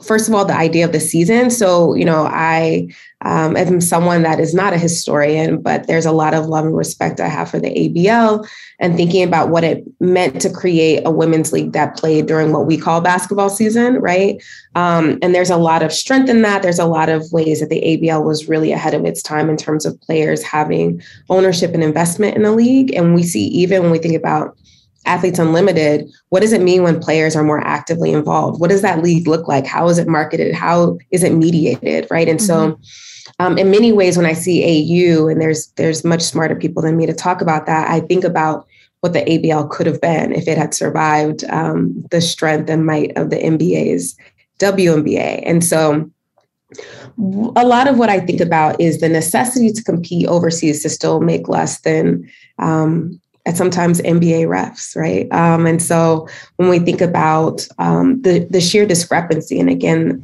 first of all, the idea of the season. So, I am someone that is not a historian, but there's a lot of love and respect I have for the ABL and thinking about what it meant to create a women's league that played during what we call basketball season, right? And there's a lot of strength in that. There's a lot of ways that the ABL was really ahead of its time in terms of players having ownership and investment in the league. And we see even when we think about Athletes Unlimited, what does it mean when players are more actively involved? What does that league look like? How is it marketed? How is it mediated? Right. And so in many ways, when I see AU, and there's much smarter people than me to talk about that, I think about what the ABL could have been if it had survived the strength and might of the NBA's WNBA. And so a lot of what I think about is the necessity to compete overseas to still make less than sometimes NBA refs, right? And so when we think about the sheer discrepancy, and again,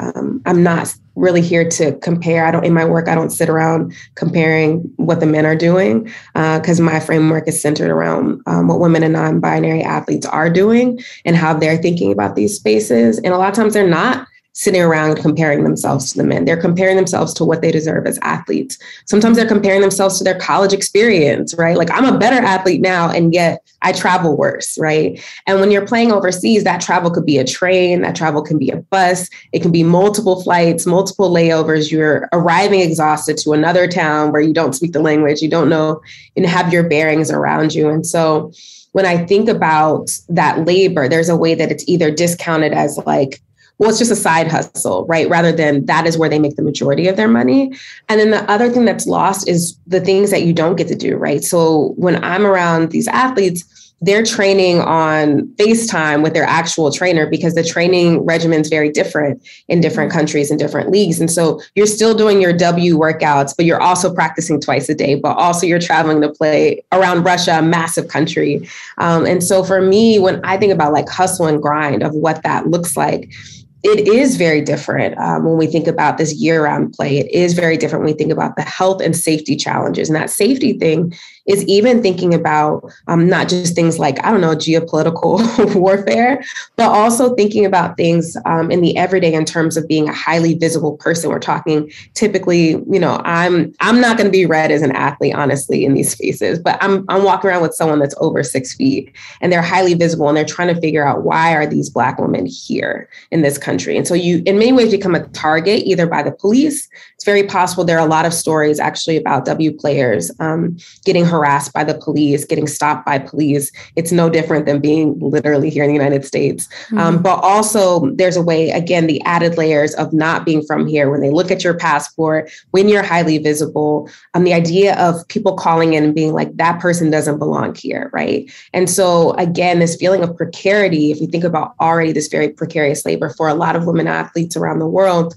I'm not really here to compare. In my work, I don't sit around comparing what the men are doing because my framework is centered around what women and non-binary athletes are doing and how they're thinking about these spaces. And a lot of times they're not sitting around comparing themselves to the men. They're comparing themselves to what they deserve as athletes. Sometimes they're comparing themselves to their college experience, right? Like, I'm a better athlete now, and yet I travel worse, right? And when you're playing overseas, that travel could be a train, that travel can be a bus, it can be multiple flights, multiple layovers. You're arriving exhausted to another town where you don't speak the language, you don't know and have your bearings around you. And so when I think about that labor, there's a way that it's either discounted as like, well, it's just a side hustle, right? Rather than that is where they make the majority of their money. And then the other thing that's lost is the things that you don't get to do, right? So when I'm around these athletes, they're training on FaceTime with their actual trainer because the training regimen is very different in different countries and different leagues. And so you're still doing your W workouts, but you're also practicing twice a day, but also you're traveling to play around Russia, a massive country. And so for me, when I think about like hustle and grind of what that looks like, it is very different when we think about this year-round play. It is very different when we think about the health and safety challenges. And that safety thing is even thinking about not just things like, I don't know, geopolitical warfare, but also thinking about things in the everyday in terms of being a highly visible person. We're talking typically, you know, I'm not going to be read as an athlete, honestly, in these spaces, but I'm walking around with someone that's over 6 feet and they're highly visible and they're trying to figure out why are these Black women here in this country. And so you, in many ways, become a target either by the police. It's very possible. There are a lot of stories actually about W players getting harassed by the police, getting stopped by police. It's no different than being literally here in the United States. But also there's a way, again, the added layers of not being from here. When they look at your passport, when you're highly visible, the idea of people calling in and being like, that person doesn't belong here, right? And so again, this feeling of precarity, if we think about already this very precarious labor for a lot of women athletes around the world,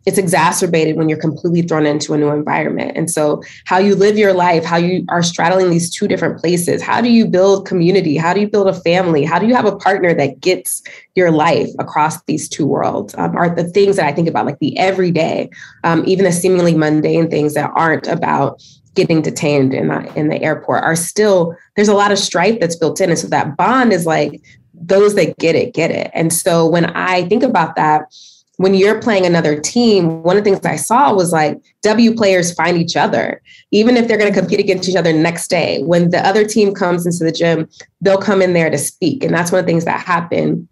it's exacerbated when you're completely thrown into a new environment. And so how you live your life, how you are straddling these two different places, how do you build community? How do you build a family? How do you have a partner that gets your life across these two worlds are the things that I think about, like the everyday, even the seemingly mundane things that aren't about getting detained in the airport are still, there's a lot of strife that's built in. And so that bond is like, those that get it, get it. And so when I think about that, when you're playing another team, one of the things I saw was like W players find each other, even if they're going to compete against each other next day. When the other team comes into the gym, they'll come in there to speak. And that's one of the things that happened.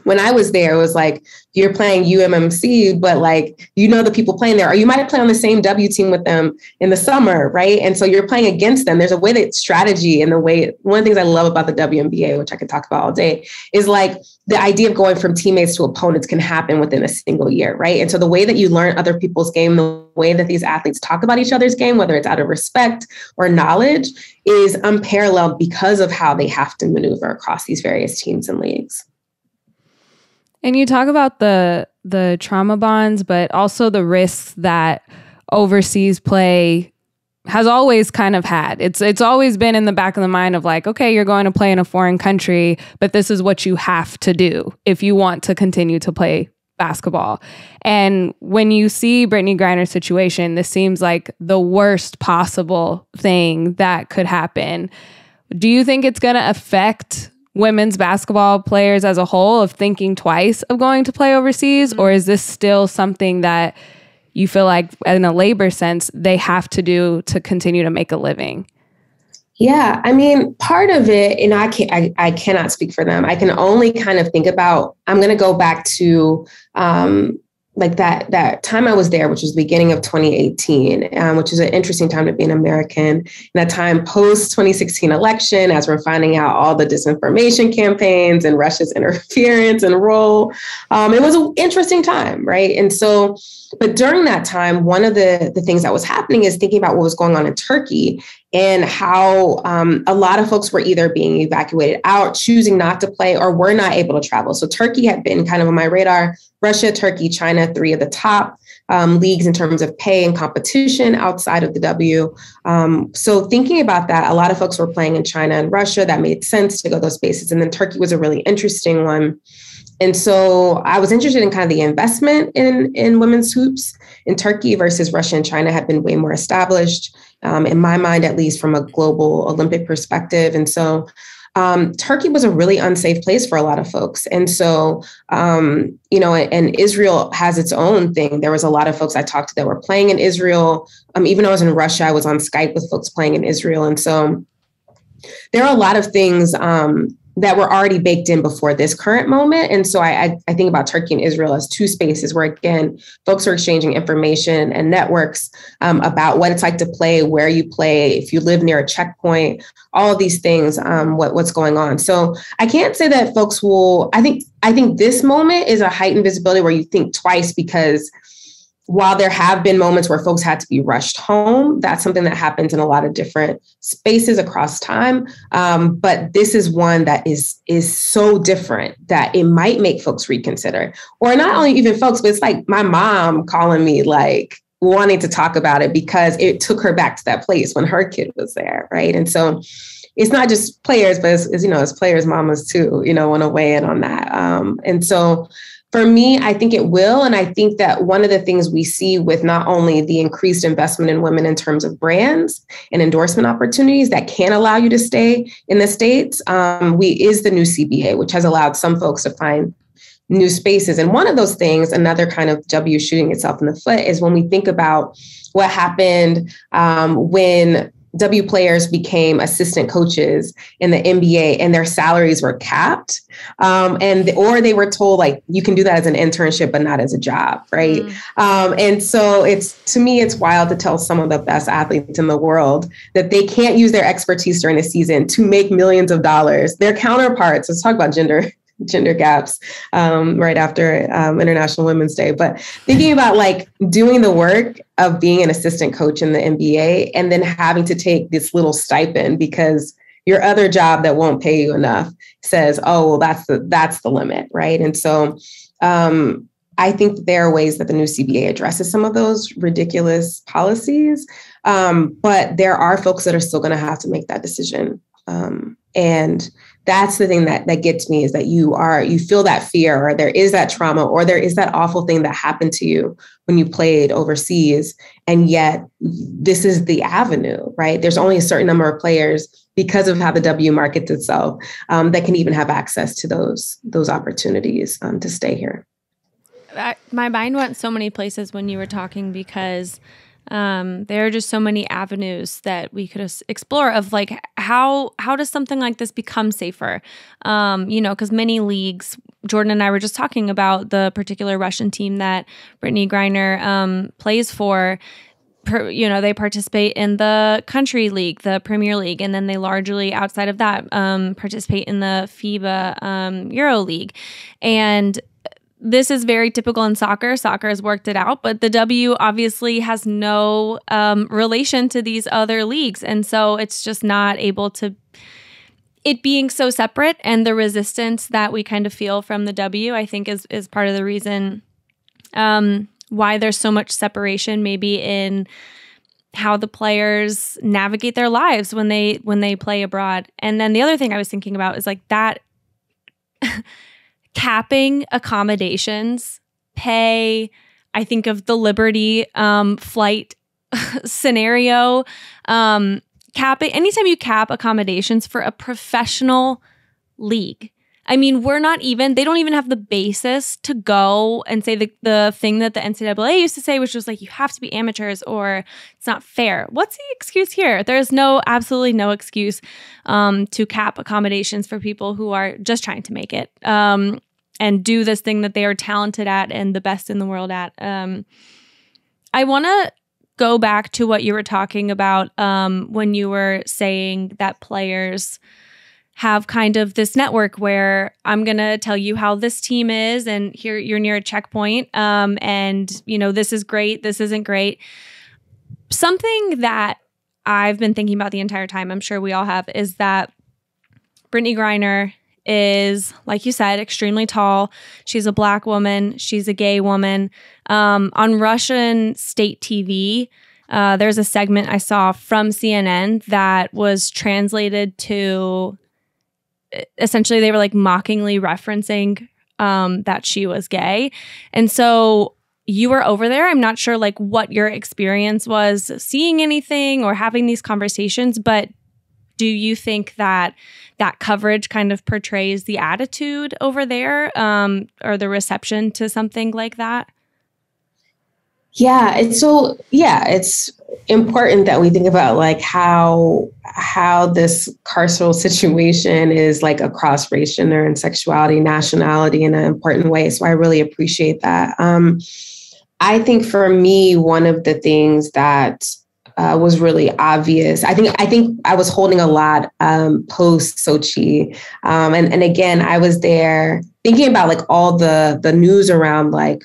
When I was there, it was like, you're playing UMMC, but like, you know, the people playing there, or you might play on the same W team with them in the summer, right? And so you're playing against them. There's a way that strategy and the way, one of the things I love about the WNBA, which I could talk about all day, is like the idea of going from teammates to opponents can happen within a single year, right? And so the way that you learn other people's game, the way that these athletes talk about each other's game, whether it's out of respect or knowledge, is unparalleled because of how they have to maneuver across these various teams and leagues. And you talk about the trauma bonds, but also the risks that overseas play has always kind of had. It's always been in the back of the mind of like, okay, you're going to play in a foreign country, but this is what you have to do if you want to continue to play basketball. And when you see Brittney Griner's situation, this seems like the worst possible thing that could happen. Do you think it's going to affect women's basketball players as a whole of thinking twice of going to play overseas? Or is this still something that you feel like in a labor sense, they have to do to continue to make a living? Yeah, I mean, part of it, and I cannot speak for them. I can only kind of think about, I'm going to go back to like that time I was there, which was the beginning of 2018, which is an interesting time to be an American. And that time post 2016 election, as we're finding out all the disinformation campaigns and Russia's interference and role, it was an interesting time, right? And so, but during that time, one of the things that was happening is thinking about what was going on in Turkey. and how a lot of folks were either being evacuated out, choosing not to play, or were not able to travel. So Turkey had been kind of on my radar. Russia, Turkey, China, 3 of the top leagues in terms of pay and competition outside of the W. So thinking about that, a lot of folks were playing in China and Russia. That made sense to go those spaces. And then Turkey was a really interesting one. And so I was interested in kind of the investment in women's hoops in Turkey versus Russia and China had been way more established, in my mind, at least from a global Olympic perspective. And so Turkey was a really unsafe place for a lot of folks. And so, and Israel has its own thing. There was a lot of folks I talked to that were playing in Israel. Even though I was in Russia, I was on Skype with folks playing in Israel. And so there are a lot of things that were already baked in before this current moment. And so I think about Turkey and Israel as 2 spaces where, again, folks are exchanging information and networks about what it's like to play, where you play, if you live near a checkpoint, all of these things, what's going on. So I can't say that folks will, I think this moment is a heightened visibility where you think twice, because while there have been moments where folks had to be rushed home, that's something that happens in a lot of different spaces across time. But this is one that is so different that it might make folks reconsider. Or not only even folks, but it's like my mom calling me, like wanting to talk about it because it took her back to that place when her kid was there, right? And so it's not just players, but it's players' mamas too, want to weigh in on that. And so for me, I think it will. And I think that one of the things we see with not only the increased investment in women in terms of brands and endorsement opportunities that can allow you to stay in the States, is the new CBA, which has allowed some folks to find new spaces. And one of those things, another kind of W shooting itself in the foot, is when we think about what happened when W players became assistant coaches in the NBA and their salaries were capped, or they were told, like, you can do that as an internship, but not as a job, right? And so to me, it's wild to tell some of the best athletes in the world that they can't use their expertise during the season to make millions of dollars. Their counterparts, let's talk about gender gaps right after International Women's Day. But thinking about like doing the work of being an assistant coach in the NBA and then having to take this little stipend because your other job that won't pay you enough says, oh, well, that's the limit, right? And so I think there are ways that the new CBA addresses some of those ridiculous policies, but there are folks that are still going to have to make that decision. And that's the thing that gets me, is that you feel that fear, or there is that trauma, or there is that awful thing that happened to you when you played overseas. And yet this is the avenue, right? There's only a certain number of players, because of how the W markets itself, that can even have access to those opportunities to stay here. My mind went so many places when you were talking, because there are just so many avenues that we could explore of like, how does something like this become safer? Because many leagues, Jordan and I were just talking about the particular Russian team that Brittney Griner plays for. They participate in the country league, the Premier League, and then they largely, outside of that, participate in the FIBA Euro League. And this is very typical in soccer. Soccer has worked it out, but the W obviously has no relation to these other leagues. And so it's just not able to, it being so separate, and the resistance that we kind of feel from the W, I think is part of the reason why there's so much separation maybe in how the players navigate their lives when they play abroad. And then the other thing I was thinking about is like that capping accommodations, pay. I think of the Liberty flight scenario. Capping, anytime you cap accommodations for a professional league, I mean, they don't even have the basis to go and say the thing that the NCAA used to say, which was like, you have to be amateurs or it's not fair. What's the excuse here? There's absolutely no excuse to cap accommodations for people who are just trying to make it and do this thing that they are talented at and the best in the world at. I want to go back to what you were talking about when you were saying that players have kind of this network where I'm going to tell you how this team is, and here you're near a checkpoint, and this is great, this isn't great. Something that I've been thinking about the entire time, I'm sure we all have, is that Brittney Griner is, like you said, extremely tall. She's a Black woman. She's a gay woman. On Russian state TV, there's a segment I saw from CNN that was translated to, essentially they were like mockingly referencing that she was gay. And so you were over there. I'm not sure like what your experience was seeing anything or having these conversations, but do you think that that coverage kind of portrays the attitude over there, or the reception to something like that? Yeah, it's important that we think about like how this carceral situation is like across race, gender, and sexuality, nationality in an important way. So I really appreciate that. I think for me, one of the things that was really obvious. I think I was holding a lot post Sochi, and again, I was there thinking about like all the news around like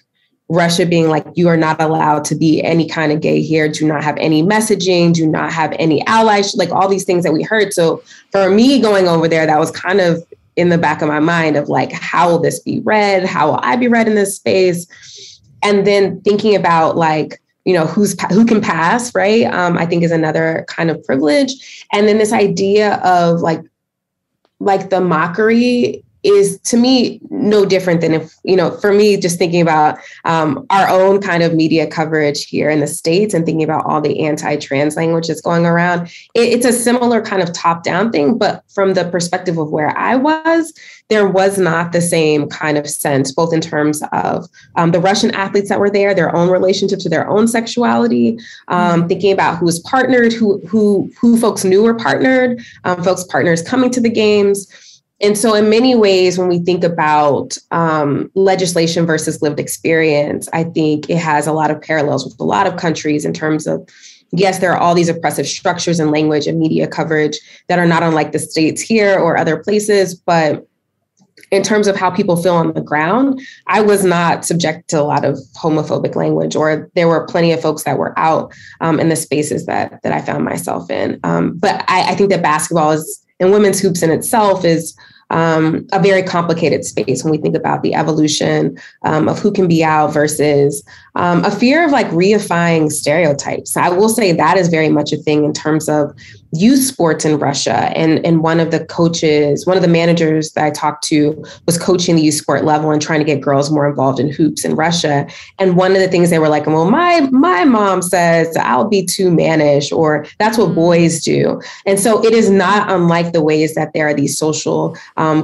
Russia being like, you are not allowed to be any kind of gay here, do not have any messaging, do not have any allies, like all these things that we heard. So for me going over there, that was kind of in the back of my mind of like, how will this be read? How will I be read in this space? And then thinking about like, you know, who can pass, right? I think is another kind of privilege. And then this idea of like the mockery is to me no different than if, you know, for me, just thinking about our own kind of media coverage here in the States and thinking about all the anti-trans language that's going around. It's a similar kind of top-down thing, but from the perspective of where I was, there was not the same kind of sense, both in terms of the Russian athletes that were there, their own relationship to their own sexuality, thinking about who was partnered, who folks knew were partnered, folks' partners coming to the games. And so in many ways, when we think about legislation versus lived experience, I think it has a lot of parallels with a lot of countries in terms of, yes, there are all these oppressive structures and language and media coverage that are not unlike the States here or other places. But in terms of how people feel on the ground, I was not subject to a lot of homophobic language, or there were plenty of folks that were out in the spaces that I found myself in. But I think that basketball is, and women's hoops in itself is a very complicated space when we think about the evolution of who can be out versus a fear of like reifying stereotypes. I will say that is very much a thing in terms of youth sports in Russia. And one of the managers that I talked to was coaching the youth sport level and trying to get girls more involved in hoops in Russia. And one of the things they were like, well, my mom says I'll be too mannish, or that's what boys do. And so it is not unlike the ways that there are these social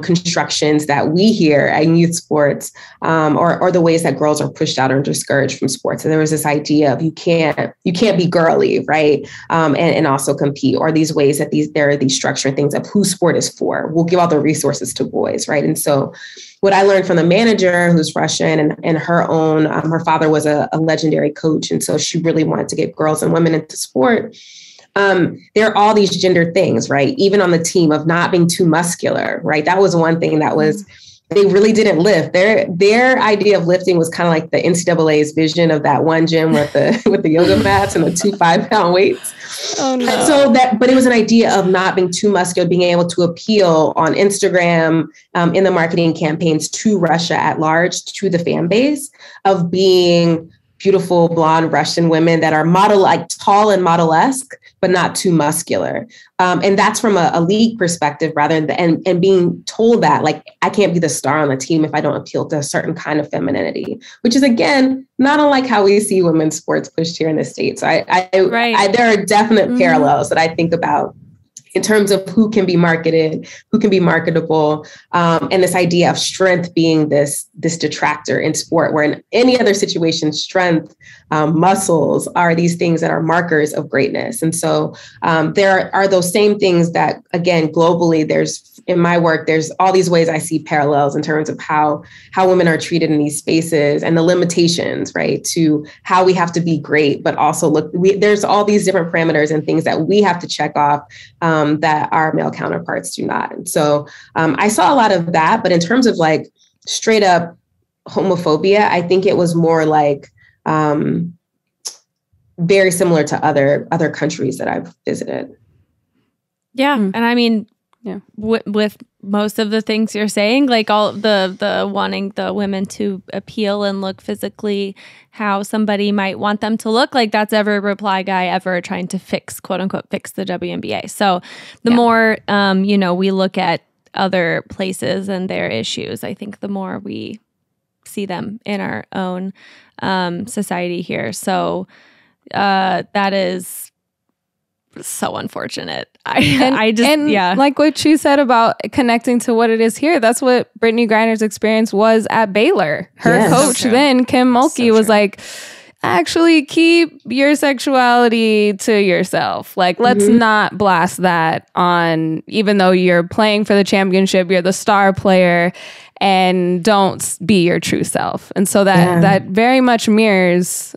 constructions that we hear in youth sports, or the ways that girls are pushed out or discouraged from sports. And there was this idea of you can't be girly, right? And also compete, or these ways that there are these structured things of who sport is for. We'll give all the resources to boys, right? And so what I learned from the manager, who's Russian, and her father was a legendary coach. And so she really wanted to get girls and women into sport. There are all these gender things, right? Even on the team of not being too muscular, right? That was one thing that was, they really didn't lift. Their idea of lifting was kind of like the NCAA's vision of that one gym with the yoga mats and the 2 5-pound weights. Oh no! And so but it was an idea of not being too muscular, being able to appeal on Instagram in the marketing campaigns to Russia at large, to the fan base of being beautiful blonde Russian women that are like tall and model-esque, but not too muscular. And that's from a league perspective rather than, and being told that like, I can't be the star on the team if I don't appeal to a certain kind of femininity, which is, again, not unlike how we see women's sports pushed here in the States. There are definite parallels that I think about in terms of who can be marketed, who can be marketable, and this idea of strength being this detractor in sport, where in any other situation, strength, muscles are these things that are markers of greatness. And so there are those same things that, again, globally, in my work, there's all these ways I see parallels in terms of how women are treated in these spaces and the limitations, right, to how we have to be great, but also there's all these different parameters and things that we have to check off that our male counterparts do not. And so I saw a lot of that, but in terms of like straight up homophobia, I think it was more like very similar to other countries that I've visited. Yeah. And I mean, with most of the things you're saying, like all the wanting the women to appeal and look physically how somebody might want them to look, like that's every reply guy ever trying to fix, quote unquote, fix the WNBA. So the more, we look at other places and their issues, I think the more we see them in our own society here. So that is so unfortunate. Like what you said about connecting to what it is here, that's what Brittney Griner's experience was at Baylor. Her coach then, Kim Mulkey, was like, actually keep your sexuality to yourself. Like, let's not blast that on, even though you're playing for the championship, you're the star player, and don't be your true self. And so that very much mirrors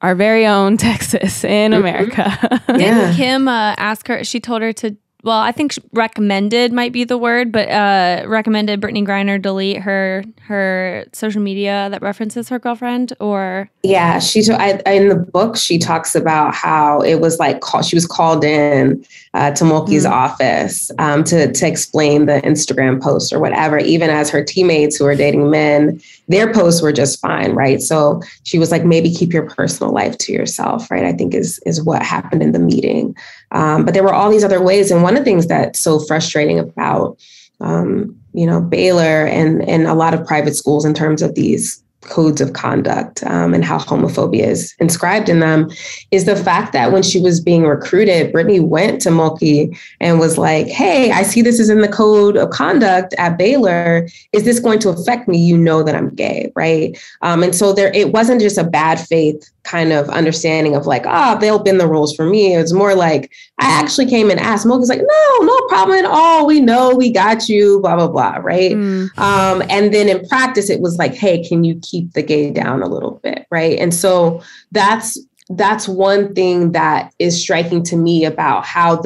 our very own Texas in America. Did Kim ask her, she told her to, well, I think recommended might be the word, but recommended Brittney Griner delete her social media that references her girlfriend, or? Yeah, in the book, she talks about how it was like she was called in to Mulkey's office to explain the Instagram post or whatever, even as her teammates who are dating men, their posts were just fine, right? So she was like, maybe keep your personal life to yourself, right? I think is what happened in the meeting. But there were all these other ways. And one of the things that's so frustrating about, Baylor and a lot of private schools in terms of these codes of conduct and how homophobia is inscribed in them is the fact that when she was being recruited, Brittney went to Mulkey and was like, hey, I see this is in the code of conduct at Baylor. Is this going to affect me? You know that I'm gay, right? And so it wasn't just a bad faith kind of understanding of like, they'll bend the rules for me. It was more like, I actually came and asked. Mulkey's like, no problem at all. We know, we got you, blah, blah, blah, right? And then in practice, it was like, hey, can you keep the gay down a little bit, right? And so that's one thing that is striking to me about how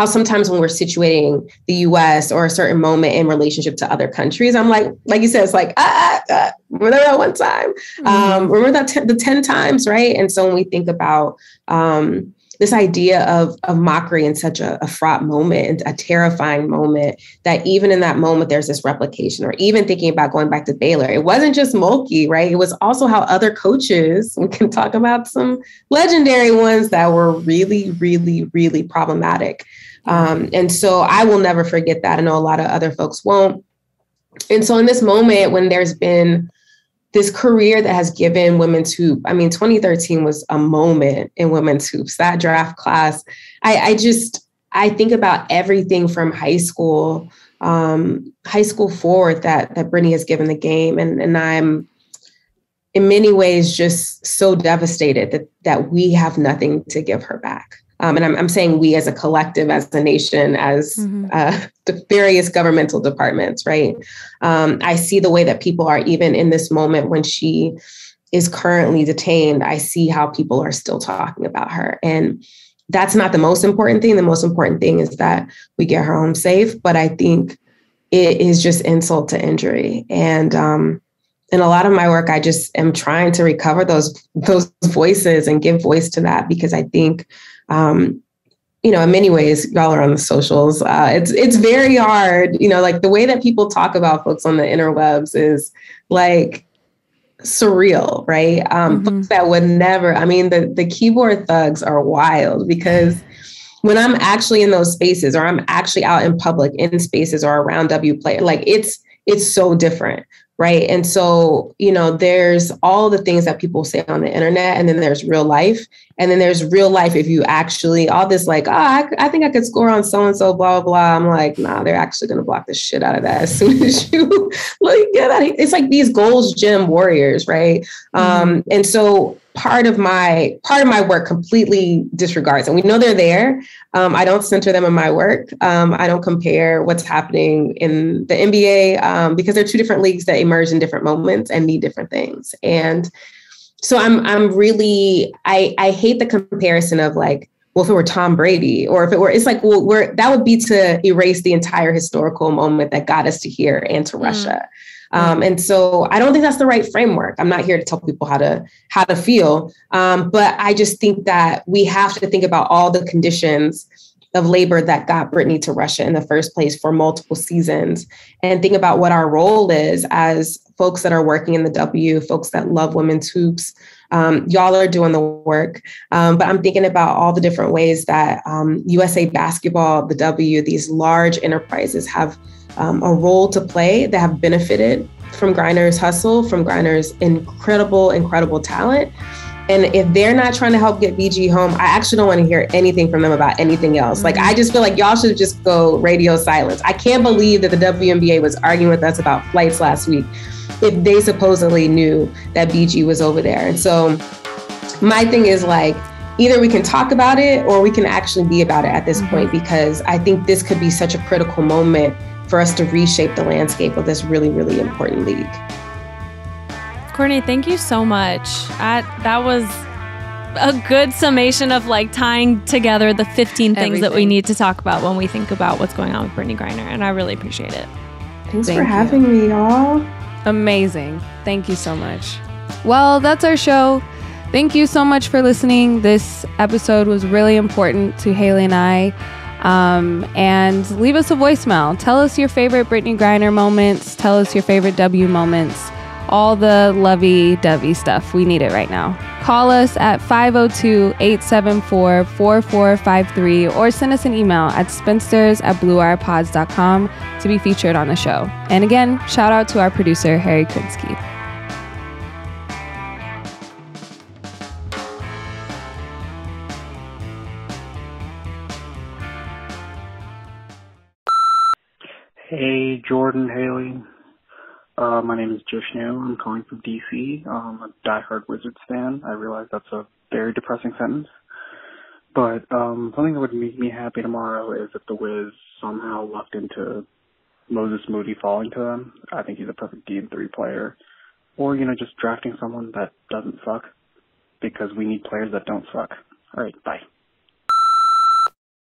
sometimes when we're situating the US or a certain moment in relationship to other countries, I'm like you said, it's like, remember that one time? Remember that the 10 times, right? And so when we think about this idea of mockery in such a fraught moment, a terrifying moment, that even in that moment, there's this replication, or even thinking about going back to Baylor, it wasn't just Mulkey, right? It was also how other coaches, we can talk about some legendary ones that were really, really, really problematic. And so I will never forget that. I know a lot of other folks won't. And so in this moment, when there's been this career that has given women's hoop, 2013 was a moment in women's hoops, that draft class. I think about everything from high school forward that Brittney has given the game. And I'm in many ways just so devastated that we have nothing to give her back. And I'm saying we as a collective, as a nation, as the various governmental departments, right? I see the way that people are, even in this moment when she is currently detained, I see how people are still talking about her. And that's not the most important thing. The most important thing is that we get her home safe. But I think it is just insult to injury. And in a lot of my work, I just am trying to recover those voices and give voice to that, because I think, in many ways, y'all are on the socials. It's very hard, like the way that people talk about folks on the interwebs is like surreal, right? Folks that would never, the keyboard thugs are wild, because when I'm actually in those spaces, or I'm actually out in public in spaces or around W Player, like it's so different. Right. And so, there's all the things that people say on the internet, and then there's real life. And then there's real life. If you actually, all this like, I think I could score on so-and-so, blah, blah, blah. I'm like, nah, they're actually going to block the shit out of that as soon as you get out of here. It's like these Gold's Gym warriors. Right. And so part of my work completely disregards, and we know they're there. I don't center them in my work. I don't compare what's happening in the NBA because they're two different leagues that emerge in different moments and need different things. And so I'm really, I hate the comparison of like, well, if it were Tom Brady, or if it were, it's like, well, that would be to erase the entire historical moment that got us to here and to Russia. And so I don't think that's the right framework. I'm not here to tell people how to feel. But I just think that we have to think about all the conditions of labor that got Brittney to Russia in the first place for multiple seasons, and think about what our role is as folks that are working in the W, folks that love women's hoops. Y'all are doing the work. But I'm thinking about all the different ways that USA Basketball, the W, these large enterprises have a role to play that have benefited from Griner's hustle, from Griner's incredible talent. And if they're not trying to help get BG home, I actually don't want to hear anything from them about anything else. Like, I just feel like y'all should just go radio silence. I can't believe that the WNBA was arguing with us about flights last week if they supposedly knew that BG was over there. And so my thing is, like, either we can talk about it or we can actually be about it at this point, because I think this could be such a critical moment for us to reshape the landscape of this really, really important league. Courtney, thank you so much. That was a good summation of like tying together the 15 things that we need to talk about when we think about what's going on with Brittney Griner, and I really appreciate it. Thanks for having me, y'all. Amazing. Thank you so much. Well, that's our show. Thank you so much for listening. This episode was really important to Haley and I. And leave us a voicemail. Tell us your favorite Brittney Griner moments. Tell us your favorite W moments. All the lovey-dovey stuff. We need it right now. Call us at 502-874-4453 or send us an email at spinsters@bluewirepods.com to be featured on the show. And again, shout out to our producer, Harry Krinsky. Hey, Jordan, Haley. My name is Jishnu. I'm calling from DC. I'm a diehard Wizards fan. I realize that's a very depressing sentence. But something that would make me happy tomorrow is if the Wiz somehow lucked into Moses Moody falling to them. I think he's a perfect D3 player. Or, just drafting someone that doesn't suck, because we need players that don't suck. All right, bye.